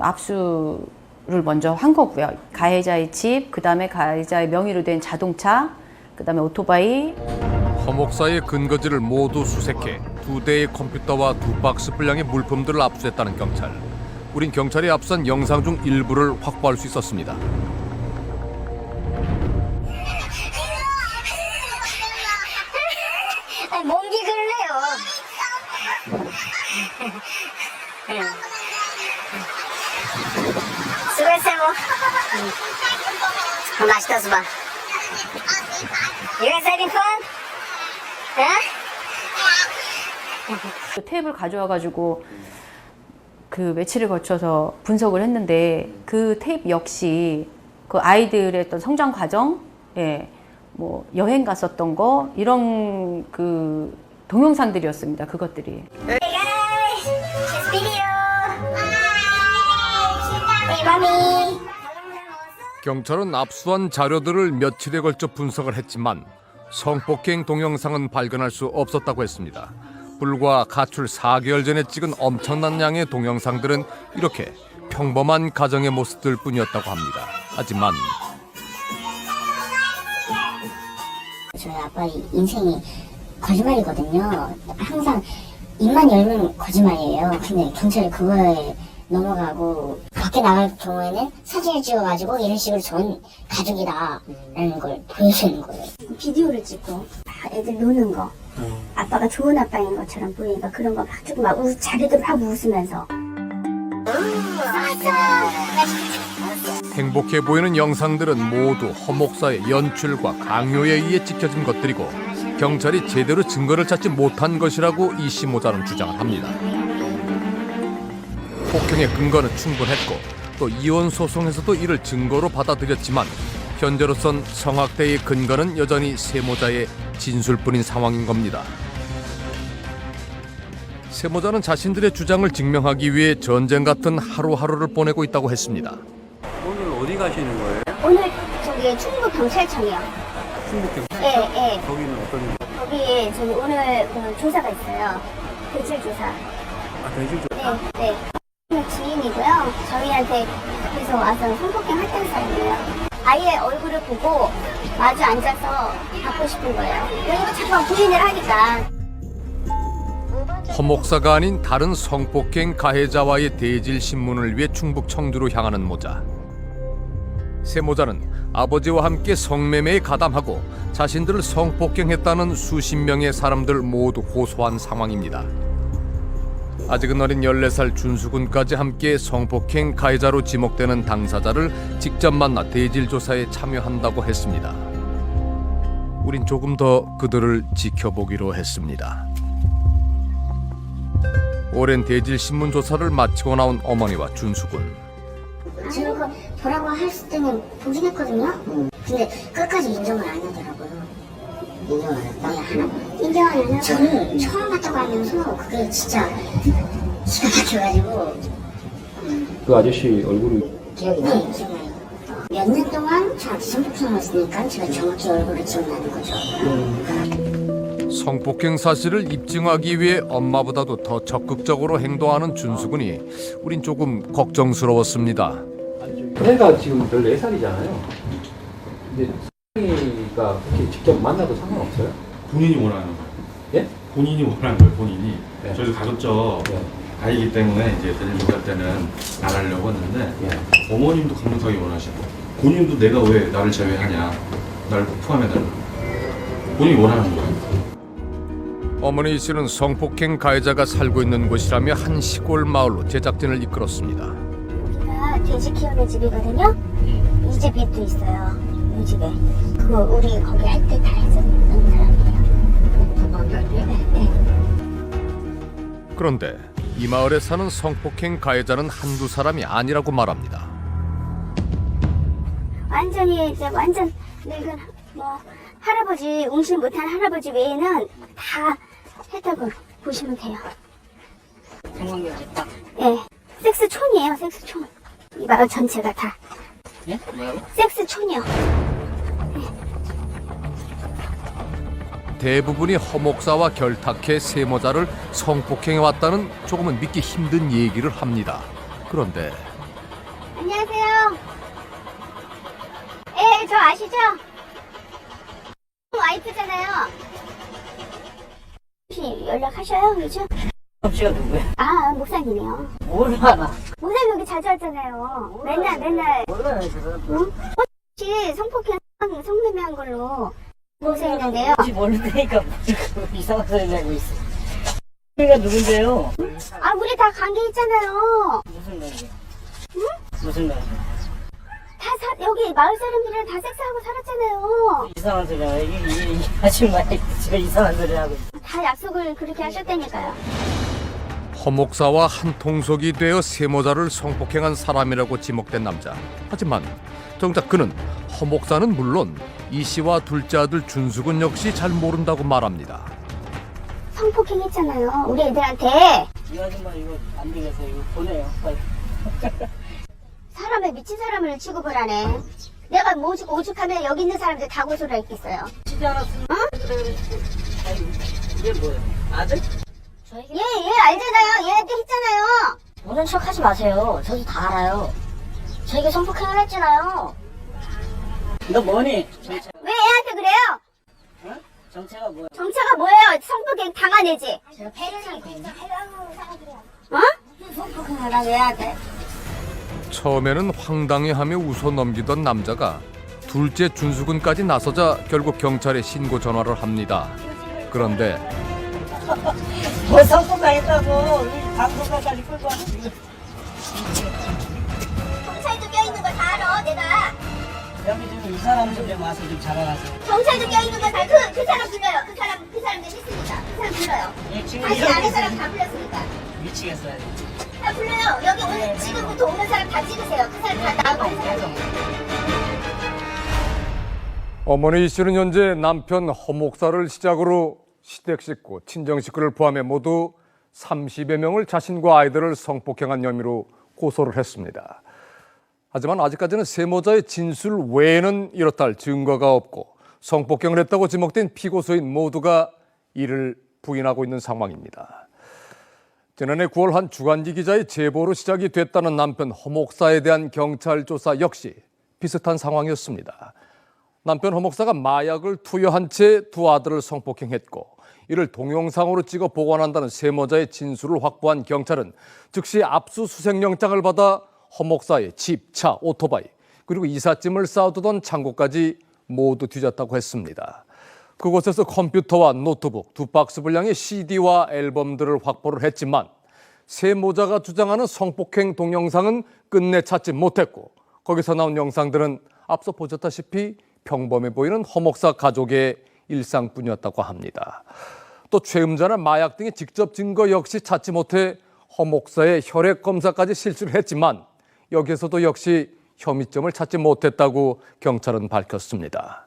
압수를 먼저 한 거고요. 가해자의 집, 그 다음에 가해자의 명의로 된 자동차, 그 다음에 오토바이. 허 목사의 근거지를 모두 수색해 2대의 컴퓨터와 2박스 분량의 물품들을 압수했다는 경찰. 우린 경찰이 압수한 영상 중 일부를 확보할 수 있었습니다. 몸기 그러네요. 수고했어요. 맛있다 수박. You guys having fun? 테이프를 가져와가지고 그 며칠을 거쳐서 분석을 했는데 그 테이프 역시 그 아이들의 어떤 성장 과정, 예, 뭐 여행 갔었던 거 이런 그 동영상들이었습니다. 그것들이. Hey guys, this video. Hey mommy. 경찰은 압수한 자료들을 며칠에 걸쳐 분석을 했지만 성폭행 동영상은 발견할 수 없었다고 했습니다. 불과 가출 4개월 전에 찍은 엄청난 양의 동영상들은 이렇게 평범한 가정의 모습들 뿐이었다고 합니다. 하지만 저희 아빠의 인생이 거짓말이거든요. 항상 입만 열면 거짓말이에요. 근데 경찰이 그거에 넘어가고 밖에 나갈 경우에는 사진을 찍어가지고 이런 식으로 전 가족이다라는 걸 보여주는 거예요. 비디오를 찍고 애들 노는 거 아빠가 좋은 아빠인 것처럼 보이니까 그런 거 막 주고 막 자기들 막 웃으면서 행복해 보이는 영상들은 모두 허 목사의 연출과 강요에 의해 찍혀진 것들이고 경찰이 제대로 증거를 찾지 못한 것이라고 이 시모자는 주장을 합니다. 폭행의 근거는 충분했고 또 이혼 소송에서도 이를 증거로 받아들였지만 현재로선 성학대의 근거는 여전히 세모자의 진술뿐인 상황인 겁니다. 세모자는 자신들의 주장을 증명하기 위해 전쟁 같은 하루하루를 보내고 있다고 했습니다. 오늘 어디 가시는 거예요? 오늘 저기 충북 경찰청이요. 예. 거기는 어떤? 거기에 저기 오늘 그 조사가 있어요. 대질 조사. 아, 대질 조사? 네. 지인이고요. 저희한테 그래서 와서 성폭행 했던 사람이에요. 아이의 얼굴을 보고 마주 앉아서 받고 싶은 거예요. 그리고 자꾸 부인을 하니까. 허 목사가 아닌 다른 성폭행 가해자와의 대질 신문을 위해 충북 청주로 향하는 모자. 세 모자는 아버지와 함께 성매매에 가담하고 자신들을 성폭행했다는 수십 명의 사람들 모두 호소한 상황입니다. 아직은 어린 14살 준수군까지 함께 성폭행 가해자로 지목되는 당사자를 직접 만나 대질 조사에 참여한다고 했습니다. 우린 조금 더 그들을 지켜보기로 했습니다. 오랜 대질 신문 조사를 마치고 나온 어머니와 준수군. 저는 그 뭐라고 할 때는 보긴 했거든요. 근데 끝까지 인정을 안 하더라고요. 인정 안 했다? 인정 안 하고 저는 처음 봤다고 하면서 그게 진짜 기가 막혀가지고. 그 아저씨 얼굴이 기억이 나요? 네, 기억나요. 몇 년 동안 저한테 성폭행을 했으니까 제가 정확히 얼굴을 기억나는 거죠. 성폭행 사실을 입증하기 위해 엄마보다도 더 적극적으로 행동하는 준수군이 우린 조금 걱정스러웠습니다. 애가 지금 14살이잖아요. 근데 상이가 그렇게 직접 만나도 상관없어요? 본인이 원하는 거예요. 예? 본인이 원한 거예요, 본인이. 네. 저희도 가급적 아이기 때문에 이제 대리조사 때는 나가려고 했는데 어머님도 강력하게 원하시고 본인도 내가 왜 나를 제외하냐, 나를 포함해달라고 본인이 원하는 거예요. 어머니 씨는 성폭행 가해자가 살고 있는 곳이라며 한 시골 마을로 제작진을 이끌었습니다. 여기가 돼지 키우는 집이거든요. 이 집이 또 있어요. 이 집에. 그거 우리 거기 할 때 다 했었던 사람이에요. 네. 그런데 이 마을에 사는 성폭행 가해자는 한두 사람이 아니라고 말합니다. 완전히 이제 완전 늙은 뭐 할아버지 운신 못한 할아버지 외에는 다 했다고 보시면 돼요. 성관계가 딱. 예, 섹스촌이에요, 섹스촌. 이 마을 전체가 다. 예? 뭐라고? 섹스촌이요. 대부분이 허목사와 결탁해 세모자를 성폭행해왔다는 조금은 믿기 힘든 얘기를 합니다. 그런데 안녕하세요. 예, 저 아시죠? 와이프잖아요. 혹시 연락하셔요, 요즘? 씨가 누구야? 아, 목사님이요. 뭘 알아? 목사님 여기 자주 왔잖아요. 맨날. 몰라요, 지금. 응? 혹시 성폭행, 성매매한 걸로 목사님인데요. 혹시 모르니까 이상한 소리 내고 있어. 우리가 누군데요? 아, 우리 다 관계 있잖아요. 무슨 말이야? 응? 무슨 말이야? 여기 마을 사람들이랑 다 섹스하고 살았잖아요. 이상한 소리야. 이 아줌마 지금 이상한 소리 하고 있어. 다 약속을 그렇게 하셨다니까요. 허목사와 한 통속이 되어 세모자를 성폭행한 사람이라고 지목된 남자. 하지만 정작 그는 허목사는 물론 이 씨와 둘째 아들 준숙은 역시 잘 모른다고 말합니다. 성폭행 했잖아요. 우리 애들한테. 이 아줌마 이거 안 되겠어. 이거 보내요. 빨리. 사람을 미친 사람을 취급을 하네. 내가 오죽하면 여기 있는 사람들 다 고소를 했겠어요. 치지 않았으면 그래. 이게 뭐예요? 아들? 얘 알잖아요. 얘한테 했잖아요. 모른 척 하지 마세요. 저도 다 알아요. 저에게 성폭행을 했잖아요. 너 뭐니? 왜 애한테 그래요? 어? 정체가 뭐야? 정체가 뭐예요? 성폭행 당한 애지. 제가 패러니까 어? 성폭행을 한 애한테. 처음에는 황당해하며 웃어 넘기던 남자가 둘째 준수군까지 나서자 결국 경찰에 신고 전화를 합니다. 그런데 뭐 성폭행했다고 방송까지 끌고 와서 경찰도 껴있는 거 다 알아, 내가. 여기 지금 이 사람 좀 와서 좀 잡아가세요. 경찰도 껴있는 거 다 그 사람 불러요. 그 사람들 했으니까. 그 사람 불러요. 예, 지금 다시 아는 사람 다 불렀으니까. 미치겠어요. 다 불러요. 여기 오늘 지금부터 오는 사람 다 찍으세요. 그 사람 다 나오고 있는 사람. 어머니 이 씨는 현재 남편 허목사를 시작으로 시댁 식구, 친정 식구를 포함해 모두 30여 명을 자신과 아이들을 성폭행한 혐의로 고소를 했습니다. 하지만 아직까지는 세모자의 진술 외에는 이렇다 할 증거가 없고 성폭행을 했다고 지목된 피고소인 모두가 이를 부인하고 있는 상황입니다. 지난해 9월 한 주간지 기자의 제보로 시작이 됐다는 남편 허목사에 대한 경찰 조사 역시 비슷한 상황이었습니다. 남편 허목사가 마약을 투여한 채 두 아들을 성폭행했고 이를 동영상으로 찍어 보관한다는 세모자의 진술을 확보한 경찰은 즉시 압수수색영장을 받아 허목사의 집, 차, 오토바이 그리고 이삿짐을 쌓아두던 창고까지 모두 뒤졌다고 했습니다. 그곳에서 컴퓨터와 노트북, 2박스 분량의 CD와 앨범들을 확보를 했지만 세모자가 주장하는 성폭행 동영상은 끝내 찾지 못했고 거기서 나온 영상들은 앞서 보셨다시피 평범해 보이는 허목사 가족의 일상뿐이었다고 합니다. 또 최음자나 마약 등의 직접 증거 역시 찾지 못해 허목사의 혈액 검사까지 실시를 했지만 여기에서도 역시 혐의점을 찾지 못했다고 경찰은 밝혔습니다.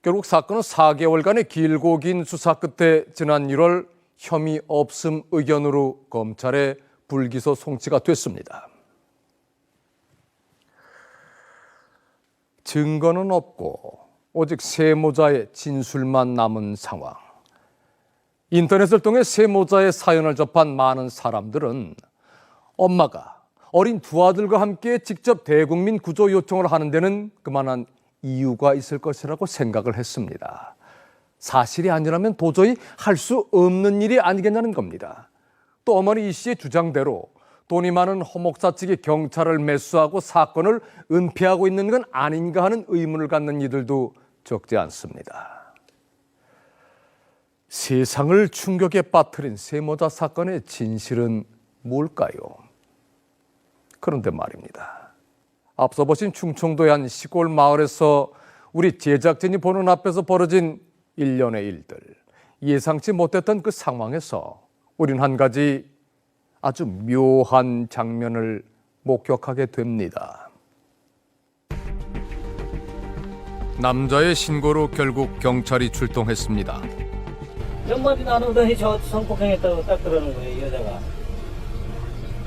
결국 사건은 4개월간의 길고 긴 수사 끝에 지난 1월 혐의 없음 의견으로 검찰에 불기소 송치가 됐습니다. 증거는 없고 오직 세모자의 진술만 남은 상황. 인터넷을 통해 세모자의 사연을 접한 많은 사람들은 엄마가 어린 두 아들과 함께 직접 대국민 구조 요청을 하는 데는 그만한 이유가 있을 것이라고 생각을 했습니다. 사실이 아니라면 도저히 할 수 없는 일이 아니겠냐는 겁니다. 또 어머니 이 씨의 주장대로 돈이 많은 허 목사 측이 경찰을 매수하고 사건을 은폐하고 있는 건 아닌가 하는 의문을 갖는 이들도 적지 않습니다. 세상을 충격에 빠뜨린 세모자 사건의 진실은 뭘까요? 그런데 말입니다. 앞서 보신 충청도의 한 시골 마을에서 우리 제작진이 보는 앞에서 벌어진 일련의 일들, 예상치 못했던 그 상황에서 우린 한 가지 아주 묘한 장면을 목격하게 됩니다. 남자의 신고로 결국 경찰이 출동했습니다. 몇 마디 나누더니 저 성폭행했다고 딱 그러는 거예요, 이 여자가.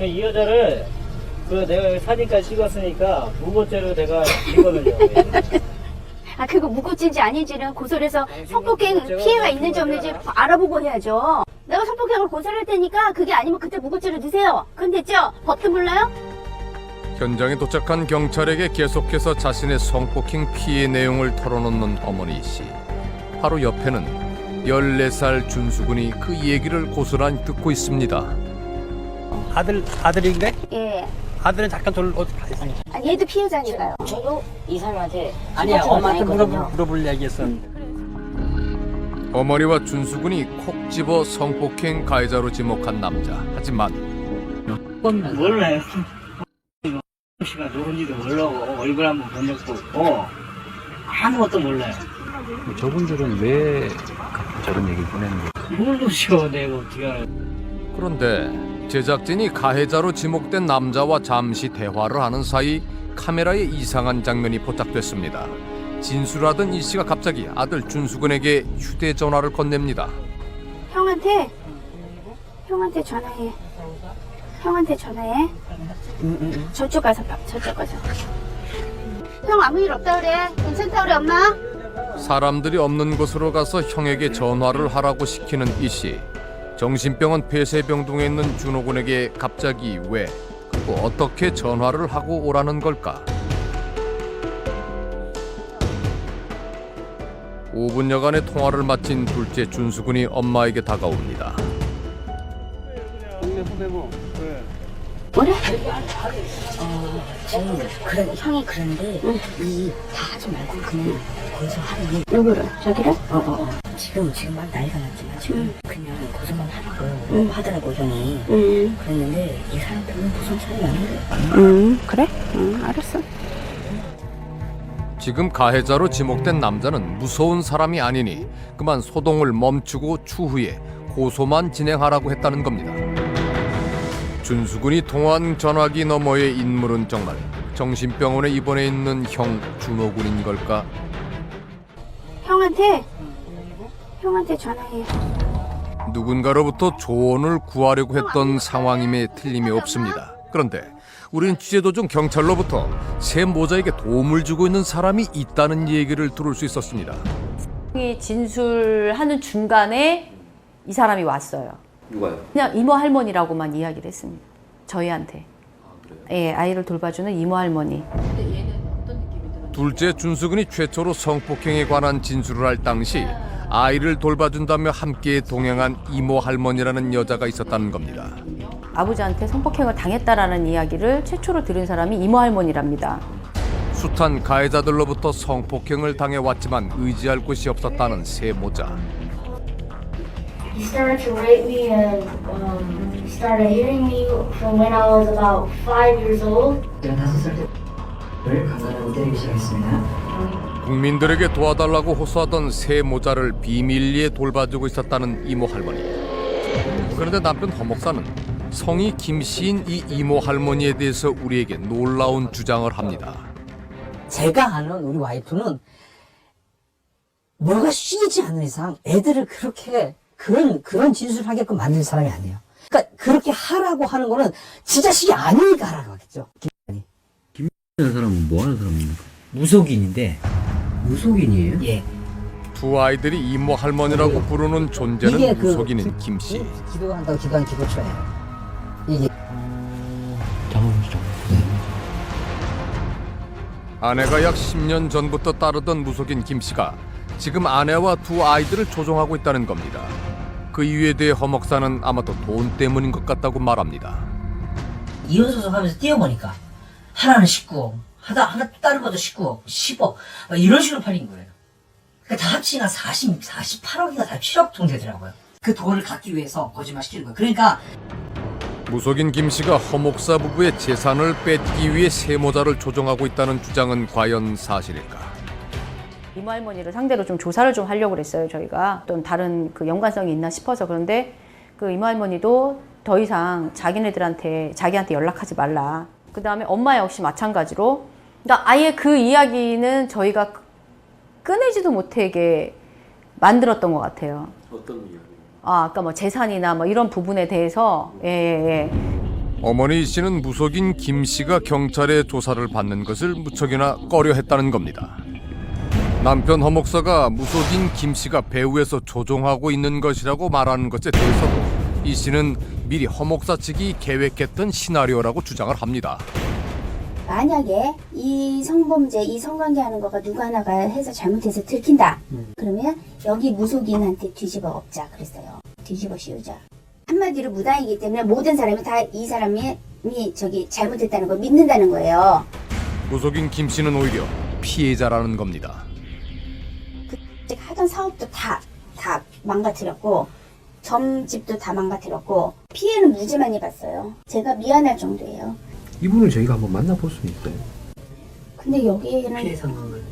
이 여자를 내가 사진까지 찍었으니까 무고죄로 내가 이거는요. 아, 그거 무고죄인지 아닌지는 고소를 해서 성폭행 피해가 있는지 없는지 알아보고 해야죠. 내가 성폭행을 고소를 할 테니까 그게 아니면 그때 무고죄로 넣으세요. 그럼 됐죠? 법도 몰라요? 현장에 도착한 경찰에게 계속해서 자신의 성폭행 피해 내용을 털어놓는 어머니 씨. 바로 옆에는 14살 준수군이 그 얘기를 고스란히 듣고 있습니다. 아들인데? 예. 아들은 잠깐 어디 가 있어요. 아, 얘도 피해자니까요. 저도 이 사람한테 아니야, 엄마한테 했거든요. 물어볼 얘기했었는데. 어머니와 준수군이 콕 집어 성폭행 가해자로 지목한 남자. 하지만 몰라요. 씨가 누군지도 모르고 얼굴 한번 본 적도 없고 아무것도 몰라요. 저분들은 왜 저런 얘기를 꺼내는 거예요? 모르죠, 내가 어떻게 알아요. 그런데 제작진이 가해자로 지목된 남자와 잠시 대화를 하는 사이 카메라에 이상한 장면이 포착됐습니다. 진술하던 이 씨가 갑자기 아들 준수군에게 휴대전화를 건넵니다. 형한테 전화해. 형한테 전화해. 저쪽 가서 봐. 저쪽 가서. 형 아무 일 없다 그래. 괜찮다 그래 엄마. 사람들이 없는 곳으로 가서 형에게 전화를 하라고 시키는 이 씨. 정신병원 폐쇄병동에 있는 준호군에게 갑자기 왜, 그리고 어떻게 전화를 하고 오라는 걸까? 5분여간의 통화를 마친 둘째 준수군이 엄마에게 다가옵니다. 뭐래? 지금 형이 그런데 다 하지 말고 그냥 거기서 하면 누구를? 저기를? 지금 막 난리가 났지만 지금 그냥 고소만 하라고 하더라고 형이. 그랬는데 이 사람들은 무슨 차이 나는 거야. 그래? 알았어. 지금 가해자로 지목된 남자는 무서운 사람이 아니니 그만 소동을 멈추고 추후에 고소만 진행하라고 했다는 겁니다. 준수군이 통화한 전화기 너머의 인물은 정말 정신병원에 입원해 있는 형 준호군인 걸까? 형한테 전화해. 누군가로부터 조언을 구하려고 했던 상황임에 틀림이 없습니다. 그런데 우리는 취재 도중 경찰로부터 새 모자에게 도움을 주고 있는 사람이 있다는 얘기를 들을 수 있었습니다. 진술하는 중간에 이 사람이 왔어요. 누가요? 그냥 이모 할머니라고만 이야기를 했습니다. 저희한테. 예, 아이를 돌봐주는 이모 할머니. 둘째 준수군이 최초로 성폭행에 관한 진술을 할 당시 아이를 돌봐준다며 함께 동행한 이모 할머니라는 여자가 있었다는 겁니다. 아버지한테 성폭행을 당했다라는 이야기를 최초로 들은 사람이 이모 할머니랍니다. 숱한 가해자들로부터 성폭행을 당해왔지만 의지할 곳이 없었다는 새 모자. He started to rape me and started hitting me from when I was about 5 years old. 제가 5살 때를 강간하고 때리기 시작했습니다. 국민들에게 도와달라고 호소하던 새 모자를 비밀리에 돌봐주고 있었다는 이모 할머니. 그런데 남편 허 목사는 성이 김씨인 이 이모 할머니에 대해서 우리에게 놀라운 주장을 합니다. 제가 아는 우리 와이프는 뭐가 쉬지 않는 이상 애들을 그렇게 그런 진술하게끔 만든 사람이 아니에요. 그러니까 그렇게 하라고 하는 거는 지 자식이 아니니까 하라고 하겠죠. 김이라는 사람은 뭐 하는 사람입니까? 무속인인데. 무속인이에요? 예. 두 아이들이 이모 할머니라고 부르는 존재는 이게 무속인인 김씨. 기도한다고 기도한 기도처예요. 이게 아내가 약 10년 전부터 따르던 무속인 김씨가 지금 아내와 두 아이들을 조종하고 있다는 겁니다. 그 이유에 대해 허 목사는 아마도 돈 때문인 것 같다고 말합니다. 이혼소송하면서 뛰어보니까 하나는 19억, 하나 또 다른 것도 19억, 10억 이런 식으로 팔린 거예요. 그러니까 다 합치면 48억인가 47억 정도 되더라고요. 그 돈을 갖기 위해서 거짓말 시키는 거예요. 그러니까 무속인 김 씨가 허 목사 부부의 재산을 뺏기 위해 세모자를 조종하고 있다는 주장은 과연 사실일까? 이모 할머니를 상대로 좀 조사를 좀 하려고 그랬어요, 저희가. 또 다른 그 연관성이 있나 싶어서. 그런데 그 이모 할머니도 더 이상 자기한테 연락하지 말라. 그 다음에 엄마 역시 마찬가지로. 그러니까 아예 그 이야기는 저희가 꺼내지도 못하게 만들었던 것 같아요. 어떤 이야기? 아까 뭐 재산이나 뭐 이런 부분에 대해서, 어머니 씨는 무속인 김 씨가 경찰의 조사를 받는 것을 무척이나 꺼려했다는 겁니다. 남편 허 목사가 무속인 김 씨가 배후에서 조종하고 있는 것이라고 말하는 것에 대해서도 이 씨는 미리 허 목사 측이 계획했던 시나리오라고 주장을 합니다. 만약에 이 성범죄, 이 성관계하는 거가 누구 하나가 해서 잘못해서 들킨다. 그러면 여기 무속인한테 뒤집어 엎자 그랬어요. 뒤집어 씌우자. 한마디로 무당이기 때문에 모든 사람이 다 이 사람이 잘못했다는 걸 믿는다는 거예요. 무속인 김 씨는 오히려 피해자라는 겁니다. 하던 사업도 다 망가뜨렸고 점집도 다 망가뜨렸고 피해는 무지 많이 봤어요. 제가 미안할 정도예요. 이분을 저희가 한번 만나볼 수 있어요. 근데 여기에는 피해 상황을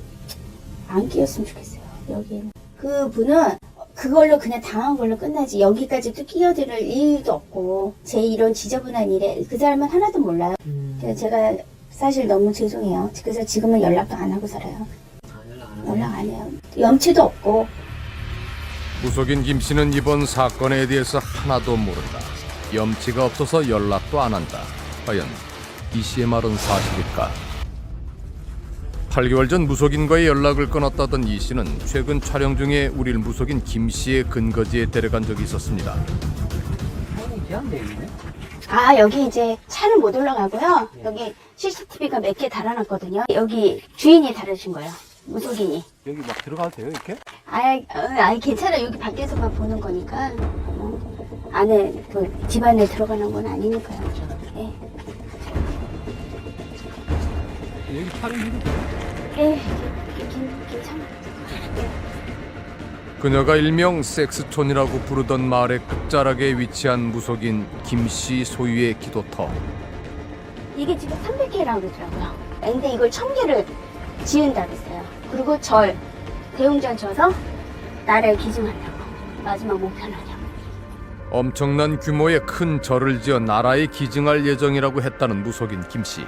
안 끼었으면 좋겠어요. 여기에는 그분은 그걸로 그냥 당한 걸로 끝나지 여기까지 또 끼어들 일도 없고 제 이런 지저분한 일에 그 사람은 하나도 몰라요. 그래서 제가 사실 너무 죄송해요. 그래서 지금은 연락도 안 하고 살아요. 연락 안 해요. 염치도 없고. 무속인 김 씨는 이번 사건에 대해서 하나도 모른다. 염치가 없어서 연락도 안 한다. 과연 이 씨의 말은 사실일까? 8개월 전 무속인과의 연락을 끊었다던 이 씨는 최근 촬영 중에 우릴 무속인 김 씨의 근거지에 데려간 적이 있었습니다. 여기 이제 차는 못 올라가고요. 여기 CCTV가 몇 개 달아놨거든요. 여기 주인이 달아주신 거예요. 무속인이. 여기 막 들어가도 돼요, 이렇게? 아예 괜찮아. 여기 밖에서만 보는 거니까. 안에 그 집안에 들어가는 건 아니니까요. 네. 여기 촬영해도 돼요? 네, 괜찮아. 그녀가 일명 섹스촌이라고 부르던 마을의 끝자락에 위치한 무속인 김 씨 소유의 기도터. 이게 지금 300개라고 그러더라고요. 근데 이걸 1000개를 지은다 그랬어요. 그리고 대웅전 져서 나라에 기증하려고. 마지막 목표는요. 엄청난 규모의 큰 절을 지어 나라에 기증할 예정이라고 했다는 무속인 김 씨.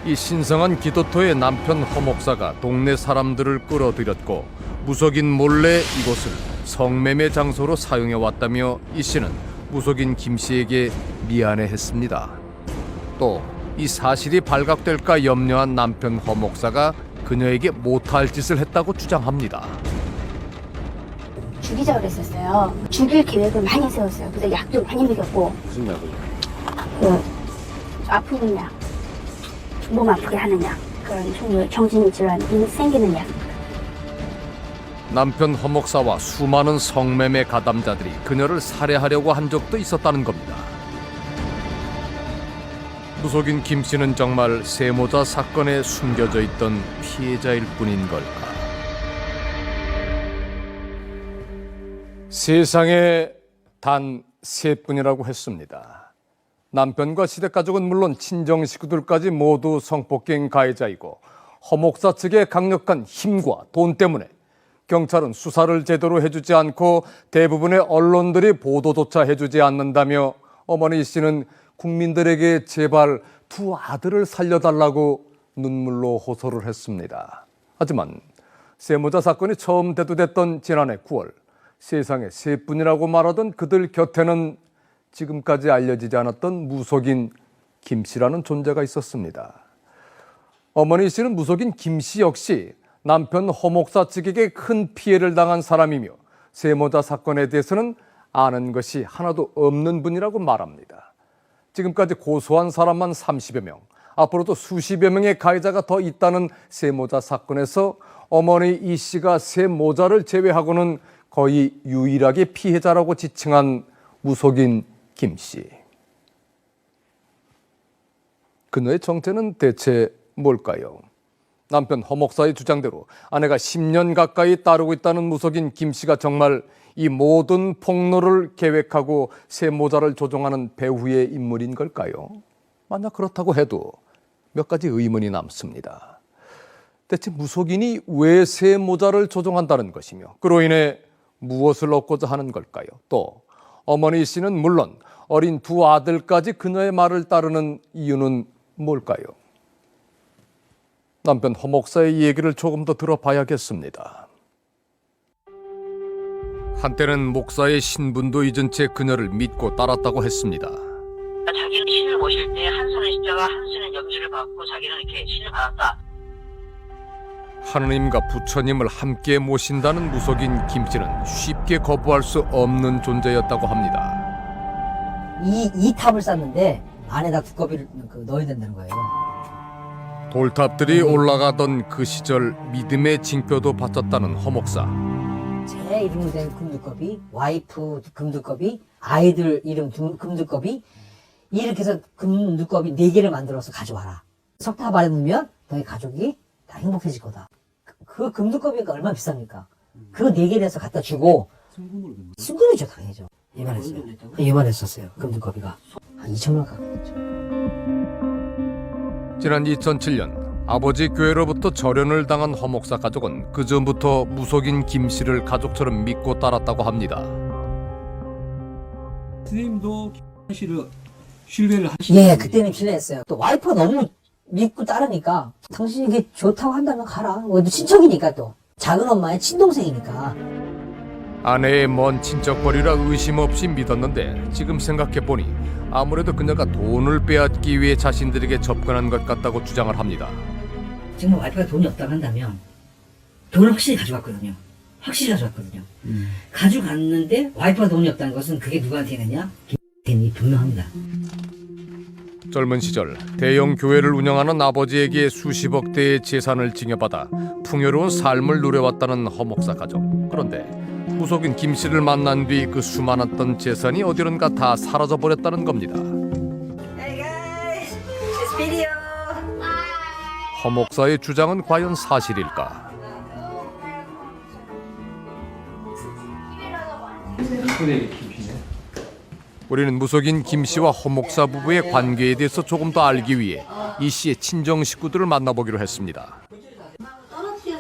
이 신성한 기도터에 남편 허 목사가 동네 사람들을 끌어들였고 무속인 몰래 이곳을 성매매 장소로 사용해 왔다며 이 씨는 무속인 김 씨에게 미안해했습니다. 또 이 사실이 발각될까 염려한 남편 허 목사가 그녀에게 못할 짓을 했다고 주장합니다. 죽이자고 그랬었어요. 죽일 계획을 많이 세웠어요. 그래서 약도 많이 먹였고. 무슨 약을요? 아픈 약. 몸 아프게 하는 약. 그런 종류 정신질환이 생기는 약. 남편 허 목사와 수많은 성매매 가담자들이 그녀를 살해하려고 한 적도 있었다는 겁니다. 무속인 김 씨는 정말 세모자 사건에 숨겨져 있던 피해자일 뿐인 걸까? 세상에 단 세 분이라고 했습니다. 남편과 시댁가족은 물론 친정 식구들까지 모두 성폭행 가해자이고 허 목사 측의 강력한 힘과 돈 때문에 경찰은 수사를 제대로 해주지 않고 대부분의 언론들이 보도조차 해주지 않는다며 어머니 씨는 국민들에게 제발 두 아들을 살려달라고 눈물로 호소를 했습니다. 하지만 세모자 사건이 처음 대두됐던 지난해 9월 세상에 세 분이라고 말하던 그들 곁에는 지금까지 알려지지 않았던 무속인 김 씨라는 존재가 있었습니다. 어머니 씨는 무속인 김 씨 역시 남편 허 목사 측에게 큰 피해를 당한 사람이며 세모자 사건에 대해서는 아는 것이 하나도 없는 분이라고 말합니다. 지금까지 고소한 사람만 30여 명, 앞으로도 수십여 명의 가해자가 더 있다는 세모자 사건에서 어머니 이 씨가 새 모자를 제외하고는 거의 유일하게 피해자라고 지칭한 무속인 김 씨. 그녀의 정체는 대체 뭘까요? 남편 허 목사의 주장대로 아내가 10년 가까이 따르고 있다는 무속인 김 씨가 정말 이 모든 폭로를 계획하고 새 모자를 조종하는 배후의 인물인 걸까요? 만약 그렇다고 해도 몇 가지 의문이 남습니다. 대체 무속인이 왜 새 모자를 조종한다는 것이며 그로 인해 무엇을 얻고자 하는 걸까요? 또 어머니 씨는 물론 어린 두 아들까지 그녀의 말을 따르는 이유는 뭘까요? 남편 허 목사의 얘기를 조금 더 들어봐야겠습니다. 한때는 목사의 신분도 잊은 채 그녀를 믿고 따랐다고 했습니다. 자기는 신을 모실 때 한 손은 십자가, 한 손은 염주를 받고 자기는 이렇게 신을 받았다. 하느님과 부처님을 함께 모신다는 무속인 김 씨는 쉽게 거부할 수 없는 존재였다고 합니다. 이 탑을 쌓는데 안에다 두꺼비를 넣어야 된다는 거예요. 돌탑들이 올라가던 그 시절 믿음의 징표도 바쳤다는 허 목사. 제 이름으로 된 금두꺼비, 와이프 금두꺼비, 아이들 이름 금두꺼비, 이렇게 해서 금두꺼비 4개를 만들어서 가져와라. 석탑 안에 놓으면 너희 가족이 다 행복해질 거다. 그 금두꺼비가 얼마나 비쌉니까? 그 4개를 해서 갖다 주고 순금이죠, 당연히죠. 예만했어요. 예만했었어요, 금두꺼비가. 한 2천만 가까이 했죠. 지난 2007년 아버지 교회로부터 절연을 당한 허 목사 가족은 그 전부터 무속인 김 씨를 가족처럼 믿고 따랐다고 합니다. 선생님도 김 씨를 신뢰를 하시죠? 예, 그때는 신뢰했어요. 또 와이프가 너무 믿고 따르니까 당신이 이게 좋다고 한다면 가라. 또 친척이니까 또 작은 엄마의 친동생이니까. 아내의 먼 친척거리라 의심 없이 믿었는데 지금 생각해보니 아무래도 그녀가 돈을 빼앗기 위해 자신들에게 접근한 것 같다고 주장을 합니다. 정말 와이프가 돈이 없다고 한다면 돈을 확실히 가져갔거든요. 확실히 가져갔거든요. 가져갔는데 와이프가 돈이 없다는 것은 그게 누구한테 있느냐? 김 분명합니다. 젊은 시절 대형 교회를 운영하는 아버지에게 수십억 대의 재산을 징여받아 풍요로운 삶을 누려왔다는 허 목사 가족. 그런데 무속인 김 씨를 만난 뒤 그 수많았던 재산이 어디론가 다 사라져버렸다는 겁니다. 허 목사의 주장은 과연 사실일까? 우리는 무속인 김 씨와 허 목사 부부의 관계에 대해서 조금 더 알기 위해 이 씨의 친정 식구들을 만나보기로 했습니다.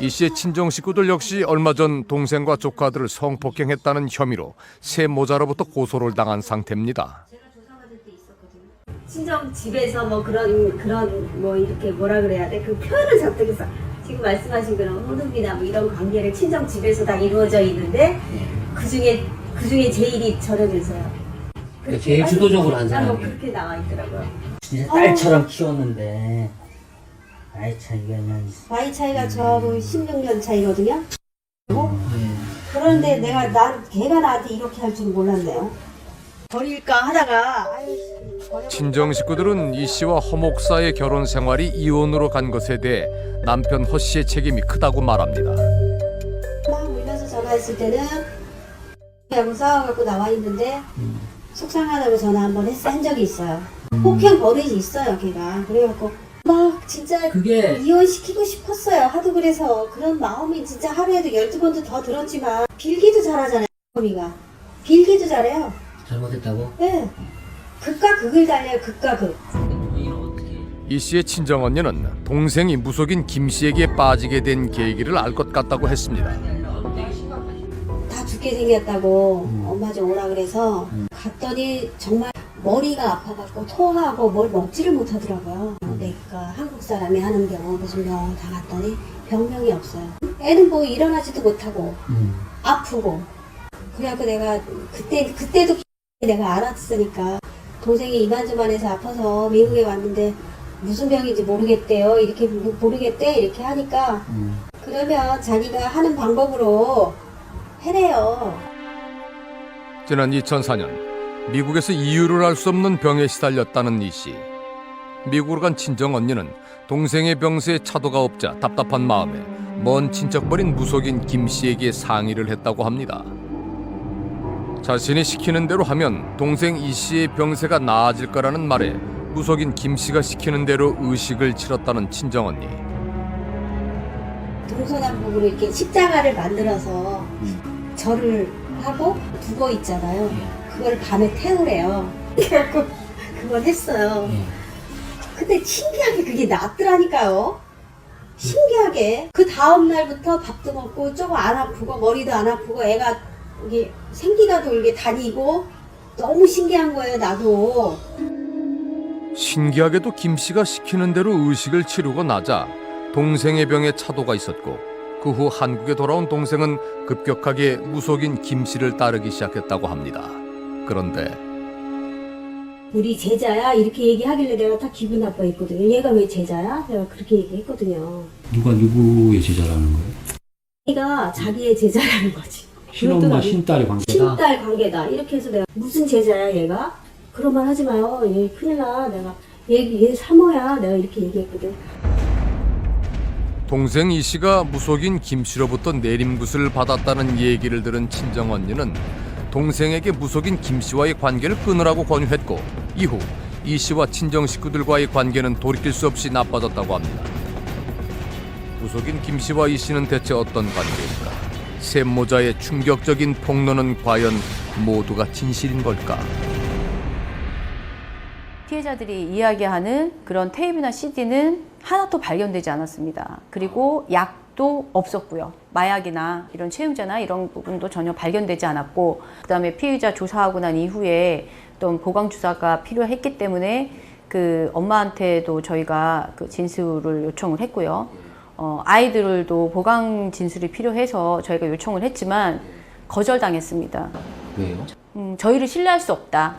이 씨의 친정 식구들 역시 얼마 전 동생과 조카들을 성폭행했다는 혐의로 새 모자로부터 고소를 당한 상태입니다. 친정 집에서 뭐 그런 뭐 이렇게 뭐라 그래야 돼? 그 표현을 잡득해서 지금 말씀하신 그런 호흡이나 뭐 이런 관계를 친정 집에서 다 이루어져 있는데 그 중에 제일이 저러면서요. 제일 주도적으로 한 사람이. 뭐 그렇게 나와 있더라고요. 진짜 딸처럼 키웠는데 나이 차이가 그냥. 나이 차이가 저하고 16년 차이거든요. 그런데 걔가 나한테 이렇게 할 줄 몰랐네요. 버릴까 하다가 친정 식구들은 이 씨와 허 목사의 결혼 생활이 이혼으로 간 것에 대해 남편 허 씨의 책임이 크다고 말합니다. 막 울면서 전화했을 때는 하고 싸워갖고 나와 있는데 속상하다고 전화 한번 한 적이 있어요. 폭행 버릇이 있어요, 걔가. 그래갖고 막 진짜 그게 이혼시키고 싶었어요. 하도 그래서 그런 마음이 진짜 하루에도 12번도 더 들었지만 빌기도 잘하잖아요. 범이가 빌기도 잘해요. 잘못했다고? 네. 극과 극을 달려요. 극과 극. 이 씨의 친정 언니는 동생이 무속인 김 씨에게 빠지게 된 계기를 알 것 같다고 했습니다. 다 죽게 생겼다고 엄마 좀 오라 그래서 갔더니 정말 머리가 아파갖고 토하고 뭘 먹지를 못하더라고요. 내가 한국 사람이 하는 병 무슨 병 다 갔더니 병명이 없어요. 애는 뭐 일어나지도 못하고 아프고 그래갖고 내가 그때도 내가 알았으니까 동생이 이만저만해서 아파서 미국에 왔는데 무슨 병인지 모르겠대요. 이렇게 모르겠대 이렇게 하니까 그러면 자기가 하는 방법으로 해래요. 지난 2004년 미국에서 이유를 알 수 없는 병에 시달렸다는 이 씨. 미국으로 간 친정 언니는 동생의 병세에 차도가 없자 답답한 마음에 먼 친척벌인 무속인 김 씨에게 상의를 했다고 합니다. 자신이 시키는 대로 하면 동생 이 씨의 병세가 나아질 거라는 말에 무속인 김 씨가 시키는 대로 의식을 치렀다는 친정언니. 동서남북으로 이렇게 십자가를 만들어서 절을 하고 두고 있잖아요. 그걸 밤에 태우래요. 그래갖고 그걸 했어요. 근데 신기하게 그게 낫더라니까요. 신기하게. 그 다음 날부터 밥도 먹고 조금 안 아프고 머리도 안 아프고 애가 이게 생기가 돌게 다니고 너무 신기한 거예요, 나도. 신기하게도 김 씨가 시키는 대로 의식을 치르고 나자 동생의 병에 차도가 있었고 그 후 한국에 돌아온 동생은 급격하게 무속인 김 씨를 따르기 시작했다고 합니다. 그런데 우리 제자야 이렇게 얘기하길래 내가 다 기분 나빠했거든요. 얘가 왜 제자야? 내가 그렇게 얘기했거든요. 누가 누구의 제자라는 거예요? 얘가 자기의 제자라는 거지. 신엄마 신딸의 관계다. 신딸 관계다. 이렇게 해서 내가 무슨 제자야 얘가? 그런 말 하지 마요. 얘 큰일 나. 내가 얘 사모야. 내가 이렇게 얘기했거든. 동생 이 씨가 무속인 김 씨로부터 내림굿을 받았다는 얘기를 들은 친정언니는 동생에게 무속인 김 씨와의 관계를 끊으라고 권유했고 이후 이 씨와 친정 식구들과의 관계는 돌이킬 수 없이 나빠졌다고 합니다. 무속인 김 씨와 이 씨는 대체 어떤 관계일까? 샘모자의 충격적인 폭로는 과연 모두가 진실인 걸까? 피해자들이 이야기하는 그런 테이프나 CD는 하나도 발견되지 않았습니다. 그리고 약도 없었고요. 마약이나 이런 채용자나 이런 부분도 전혀 발견되지 않았고, 그다음에 피의자 조사하고 난 이후에 어떤 보강 주사가 필요했기 때문에 그 엄마한테도 저희가 그 진술을 요청을 했고요. 아이들도 보강 진술이 필요해서 저희가 요청을 했지만 거절당했습니다. 왜요? 저희를 신뢰할 수 없다.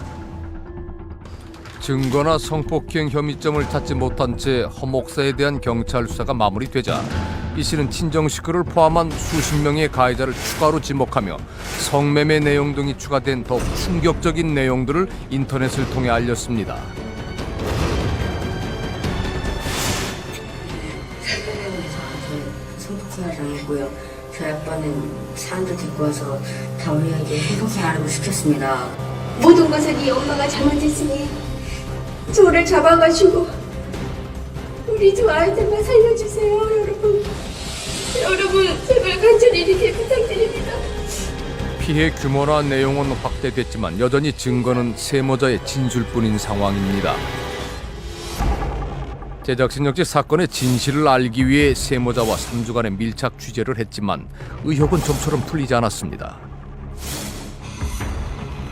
증거나 성폭행 혐의점을 찾지 못한 채 허목사에 대한 경찰 수사가 마무리되자 이 씨는 친정 식구를 포함한 수십 명의 가해자를 추가로 지목하며 성매매 내용 등이 추가된 더욱 충격적인 내용들을 인터넷을 통해 알렸습니다. 성폭행을 당했고요. 저희 아빠는 사람들 데리고 와서 다 우리에게 성폭행하라고 시켰습니다. 모든 것은 이 엄마가 잘못했으니 저를 잡아가지고 우리 두 아이들만 살려주세요, 여러분. 여러분, 제발 간절히 이렇게 부탁드립니다. 피해 규모나 내용은 확대됐지만 여전히 증거는 세모자의 진술뿐인 상황입니다. 제작진 역시 사건의 진실을 알기 위해 세모자와 3주간의 밀착 취재를 했지만 의혹은 좀처럼 풀리지 않았습니다.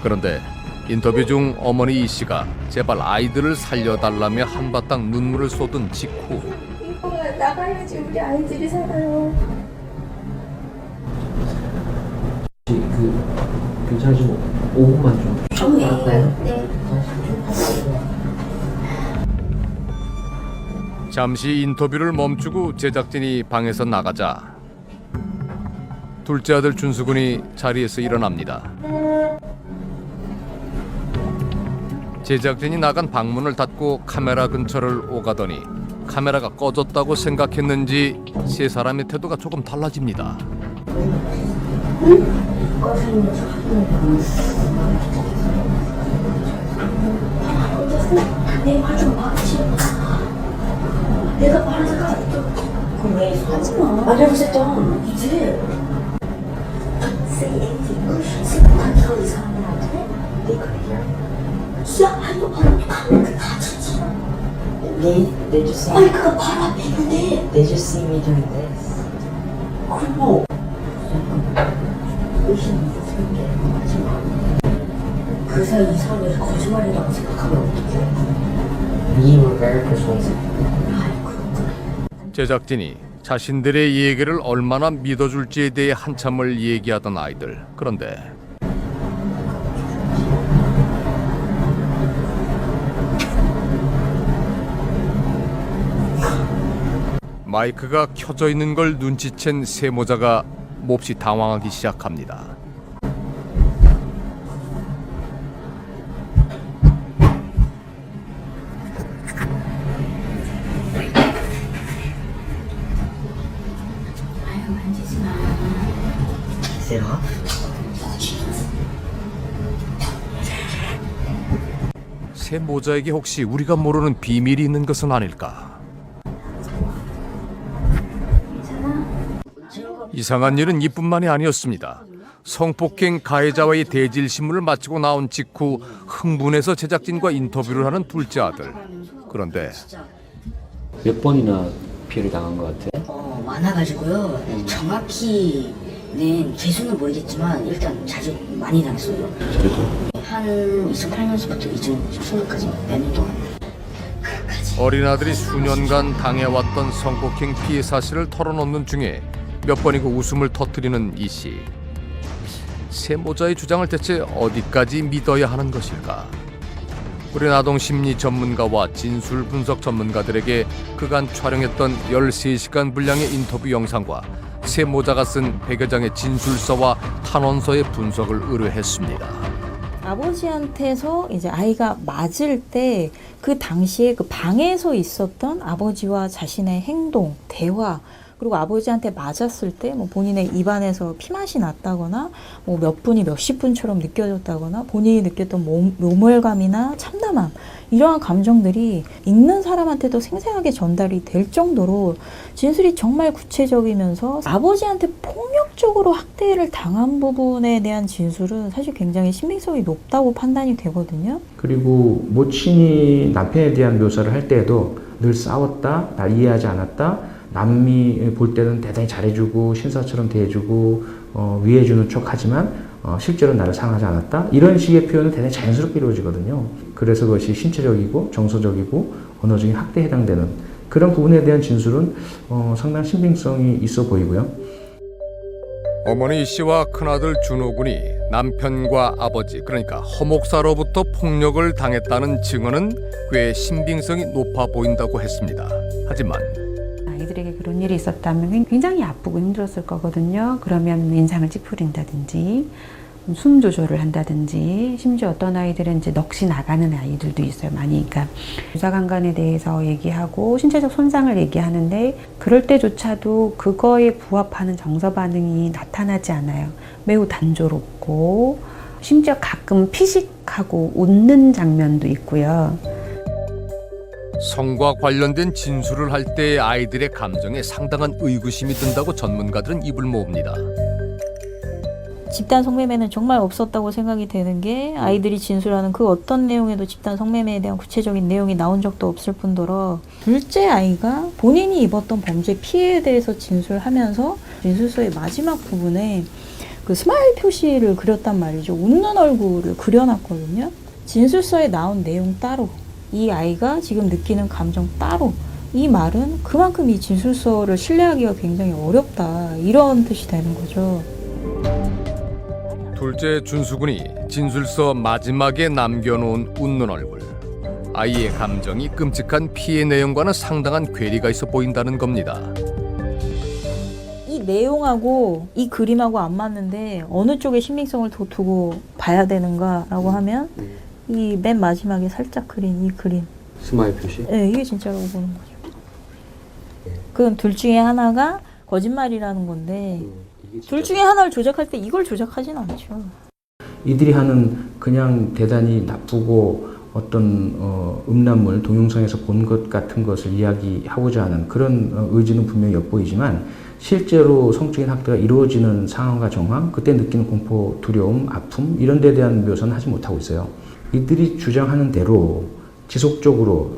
그런데 인터뷰 중 어머니 이 씨가 제발 아이들을 살려달라며 한바탕 눈물을 쏟은 직후 이거가 나가야지 우리 아이들이 살아요. 괜찮으시면 5분만 좀 할까요? 네. 잠시 인터뷰를 멈추고 제작진이 방에서 나가자 둘째 아들 준수군이 자리에서 일어납니다. 제작진이 나간 방문을 닫고 카메라 근처를 오가더니 카메라가 꺼졌다고 생각했는지 세 사람의 태도가 조금 달라집니다. 내가 말하다가 그럼 왜 하지마 말해보셨죠? 이제 생각하는 사람들한테 내 그래요 한번 바로 가면 다 치지. They just see. 아니 그거 바로 앞에 있는데. They just see me doing this. 그럼 뭐? 의심이 생겨. 하지마. 그 사이 이 사람이 거짓말이라고 생각하면 어떡해? We were very persuasive. 제작진이 자신들의 얘기를 얼마나 믿어줄지에 대해 한참을 얘기하던 아이들. 그런데 마이크가 켜져 있는 걸 눈치챈 세모자가 몹시 당황하기 시작합니다. 제가. 세모자에게 혹시 우리가 모르는 비밀이 있는 것은 아닐까? 이상한 일은 이뿐만이 아니었습니다. 성폭행 가해자와의 대질 신문을 마치고 나온 직후 흥분해서 제작진과 인터뷰를 하는 둘째 아들. 그런데 몇 번이나 피해를 당한 것 같아? 많아가지고요. 정확히는 개수는 모르겠지만 일단 자주 많이 당했어요. 한 2008년서부터 2010년까지 몇 년 동안. 어린아들이 수년간 당해왔던 성폭행 피해 사실을 털어놓는 중에 몇 번이고 웃음을 터뜨리는 이 씨. 세모자의 주장을 대체 어디까지 믿어야 하는 것일까? 우리 아동심리 전문가와 진술 분석 전문가들에게 그간 촬영했던 13시간 분량의 인터뷰 영상과 세모자가 쓴 100여 장의 진술서와 탄원서의 분석을 의뢰했습니다. 아버지한테서 이제 아이가 맞을 때 그 당시에 그 방에서 있었던 아버지와 자신의 행동, 대화, 그리고 아버지한테 맞았을 때 뭐 본인의 입안에서 피맛이 났다거나 뭐 몇 분이 몇십 분처럼 느껴졌다거나 본인이 느꼈던 모멸감이나 참담함, 이러한 감정들이 읽는 사람한테도 생생하게 전달이 될 정도로 진술이 정말 구체적이면서 아버지한테 폭력적으로 학대를 당한 부분에 대한 진술은 사실 굉장히 신빙성이 높다고 판단이 되거든요. 그리고 모친이 남편에 대한 묘사를 할 때에도 늘 싸웠다, 날 이해하지 않았다, 남이 볼 때는 대단히 잘해주고 신사처럼 대해주고 위해주는 척하지만 실제로 나를 사랑하지 않았다, 이런 식의 표현은 대단히 자연스럽게 이루어지거든요. 그래서 그것이 신체적이고 정서적이고 언어적인 학대에 해당되는 그런 부분에 대한 진술은 상당한 신빙성이 있어 보이고요. 어머니 씨와 큰아들 준호 군이 남편과 아버지, 그러니까 허 목사로부터 폭력을 당했다는 증언은 꽤 신빙성이 높아 보인다고 했습니다. 하지만 아이들에게 그런 일이 있었다면 굉장히 아프고 힘들었을 거거든요. 그러면 인상을 찌푸린다든지 숨 조절을 한다든지, 심지어 어떤 아이들은 이제 넋이 나가는 아이들도 있어요. 많이. 그러니까 유사강간에 대해서 얘기하고 신체적 손상을 얘기하는데 그럴 때조차도 그거에 부합하는 정서 반응이 나타나지 않아요. 매우 단조롭고 심지어 가끔 피식하고 웃는 장면도 있고요. 성과 관련된 진술을 할 때 아이들의 감정에 상당한 의구심이 든다고 전문가들은 입을 모읍니다. 집단 성매매는 정말 없었다고 생각이 되는 게, 아이들이 진술하는 그 어떤 내용에도 집단 성매매에 대한 구체적인 내용이 나온 적도 없을 뿐더러 둘째 아이가 본인이 입었던 범죄 피해에 대해서 진술하면서 진술서의 마지막 부분에 그 스마일 표시를 그렸단 말이죠. 웃는 얼굴을 그려놨거든요. 진술서에 나온 내용 따로, 이 아이가 지금 느끼는 감정 따로, 이 말은 그만큼 이 진술서를 신뢰하기가 굉장히 어렵다, 이런 뜻이 되는 거죠. 둘째 준수군이 진술서 마지막에 남겨놓은 웃는 얼굴. 아이의 감정이 끔찍한 피해 내용과는 상당한 괴리가 있어 보인다는 겁니다. 이 내용하고 이 그림하고 안 맞는데 어느 쪽에 신빙성을 더 두고 봐야 되는가라고 하면 이 맨 마지막에 살짝 그린 이 그림. 스마일 표시? 네, 이게 진짜라고 보는 거죠. 그럼 둘 중에 하나가 거짓말이라는 건데 둘 중에 하나를 조작할 때 이걸 조작하진 않죠. 이들이 하는 그냥 대단히 나쁘고 어떤 음란물, 동영상에서 본 것 같은 것을 이야기하고자 하는 그런 의지는 분명히 엿보이지만, 실제로 성적인 학대가 이루어지는 상황과 정황, 그때 느끼는 공포, 두려움, 아픔, 이런 데에 대한 묘사는 하지 못하고 있어요. 이들이 주장하는 대로 지속적으로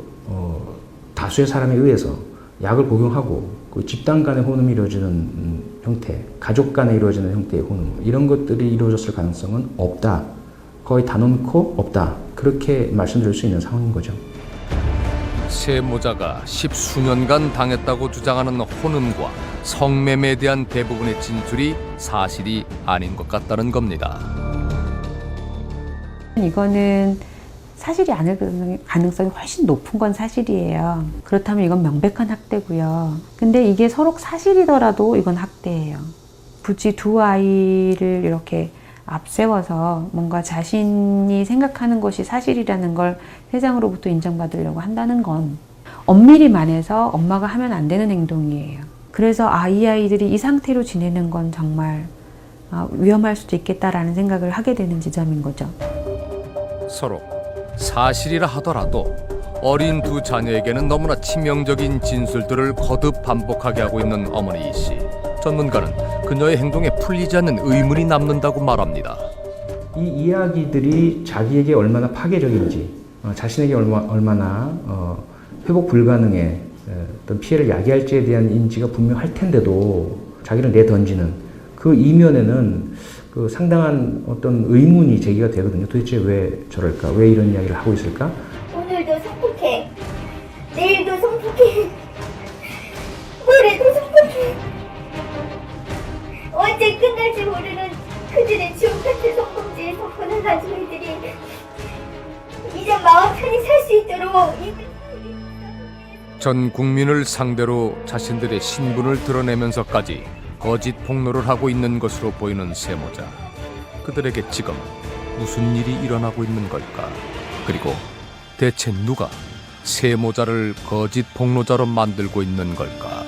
다수의 사람에 의해서 약을 복용하고 그 집단 간의 혼음이 이루어지는 형태, 가족 간에 이루어지는 형태의 혼음, 이런 것들이 이루어졌을 가능성은 없다. 거의 단언코 없다. 그렇게 말씀드릴 수 있는 상황인 거죠. 세모자가 10수년간 당했다고 주장하는 혼음과 성매매에 대한 대부분의 진술이 사실이 아닌 것 같다는 겁니다. 이거는 사실이 아닐 가능성이 훨씬 높은 건 사실이에요. 그렇다면 이건 명백한 학대고요. 근데 이게 서로 사실이더라도 이건 학대예요. 굳이 두 아이를 이렇게 앞세워서 뭔가 자신이 생각하는 것이 사실이라는 걸 세상으로부터 인정받으려고 한다는 건 엄밀히 말해서 엄마가 하면 안 되는 행동이에요. 그래서 이 아이들이 이 상태로 지내는 건 정말 위험할 수도 있겠다라는 생각을 하게 되는 지점인 거죠. 서로 사실이라 하더라도 어린 두 자녀에게는 너무나 치명적인 진술들을 거듭 반복하게 하고 있는 어머니 이 씨. 전문가는 그녀의 행동에 풀리지 않는 의문이 남는다고 말합니다. 이 이야기들이 자기에게 얼마나 파괴적인지, 자신에게 얼마나 회복 불가능의 어떤 피해를 야기할지에 대한 인지가 분명할 텐데도 자기를 내던지는 그 이면에는 그 상당한 어떤 의문이 제기가 되거든요. 도대체 왜 저럴까? 왜 이런 이야기를 하고 있을까? 오늘도 성폭행, 내일도 성폭행, 모레도 성폭행. 언제 끝날지 모르는 그들의 지옥 같은 성범죄에 접근한 아주머니들이 이제 마음 편히 살 수 있도록 전 국민을 상대로 자신들의 신분을 드러내면서까지 거짓 폭로를 하고 있는 것으로 보이는 세모자. 그들에게 지금 무슨 일이 일어나고 있는 걸까? 그리고 대체 누가 세모자를 거짓 폭로자로 만들고 있는 걸까?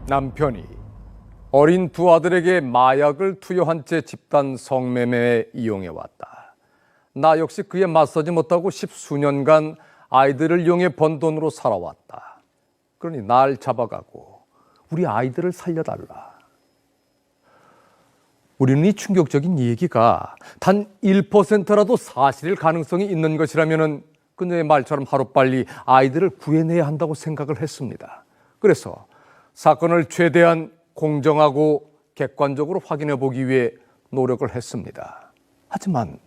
남편이 어린 두 아들에게 마약을 투여한 채 집단 성매매에 이용해왔다. 나 역시 그에 맞서지 못하고 10수년간 아이들을 이용해 번 돈으로 살아왔다. 그러니 날 잡아가고 우리 아이들을 살려달라. 우리는 이 충격적인 얘기가 단 1%라도 사실일 가능성이 있는 것이라면 그녀의 말처럼 하루빨리 아이들을 구해내야 한다고 생각을 했습니다. 그래서 사건을 최대한 공정하고 객관적으로 확인해 보기 위해 노력을 했습니다. 하지만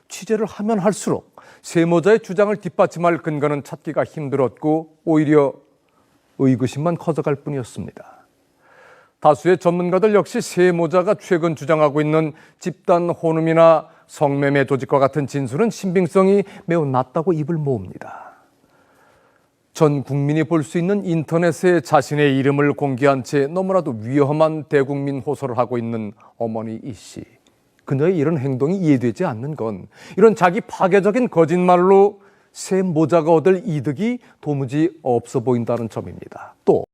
취재를 하면 할수록 세모자의 주장을 뒷받침할 근거는 찾기가 힘들었고 오히려 의구심만 커져갈 뿐이었습니다. 다수의 전문가들 역시 세모자가 최근 주장하고 있는 집단 혼음이나 성매매 조직과 같은 진술은 신빙성이 매우 낮다고 입을 모읍니다. 전 국민이 볼 수 있는 인터넷에 자신의 이름을 공개한 채 너무나도 위험한 대국민 호소를 하고 있는 어머니 이 씨. 그녀의 이런 행동이 이해되지 않는 건 이런 자기 파괴적인 거짓말로 세모자가 얻을 이득이 도무지 없어 보인다는 점입니다. 또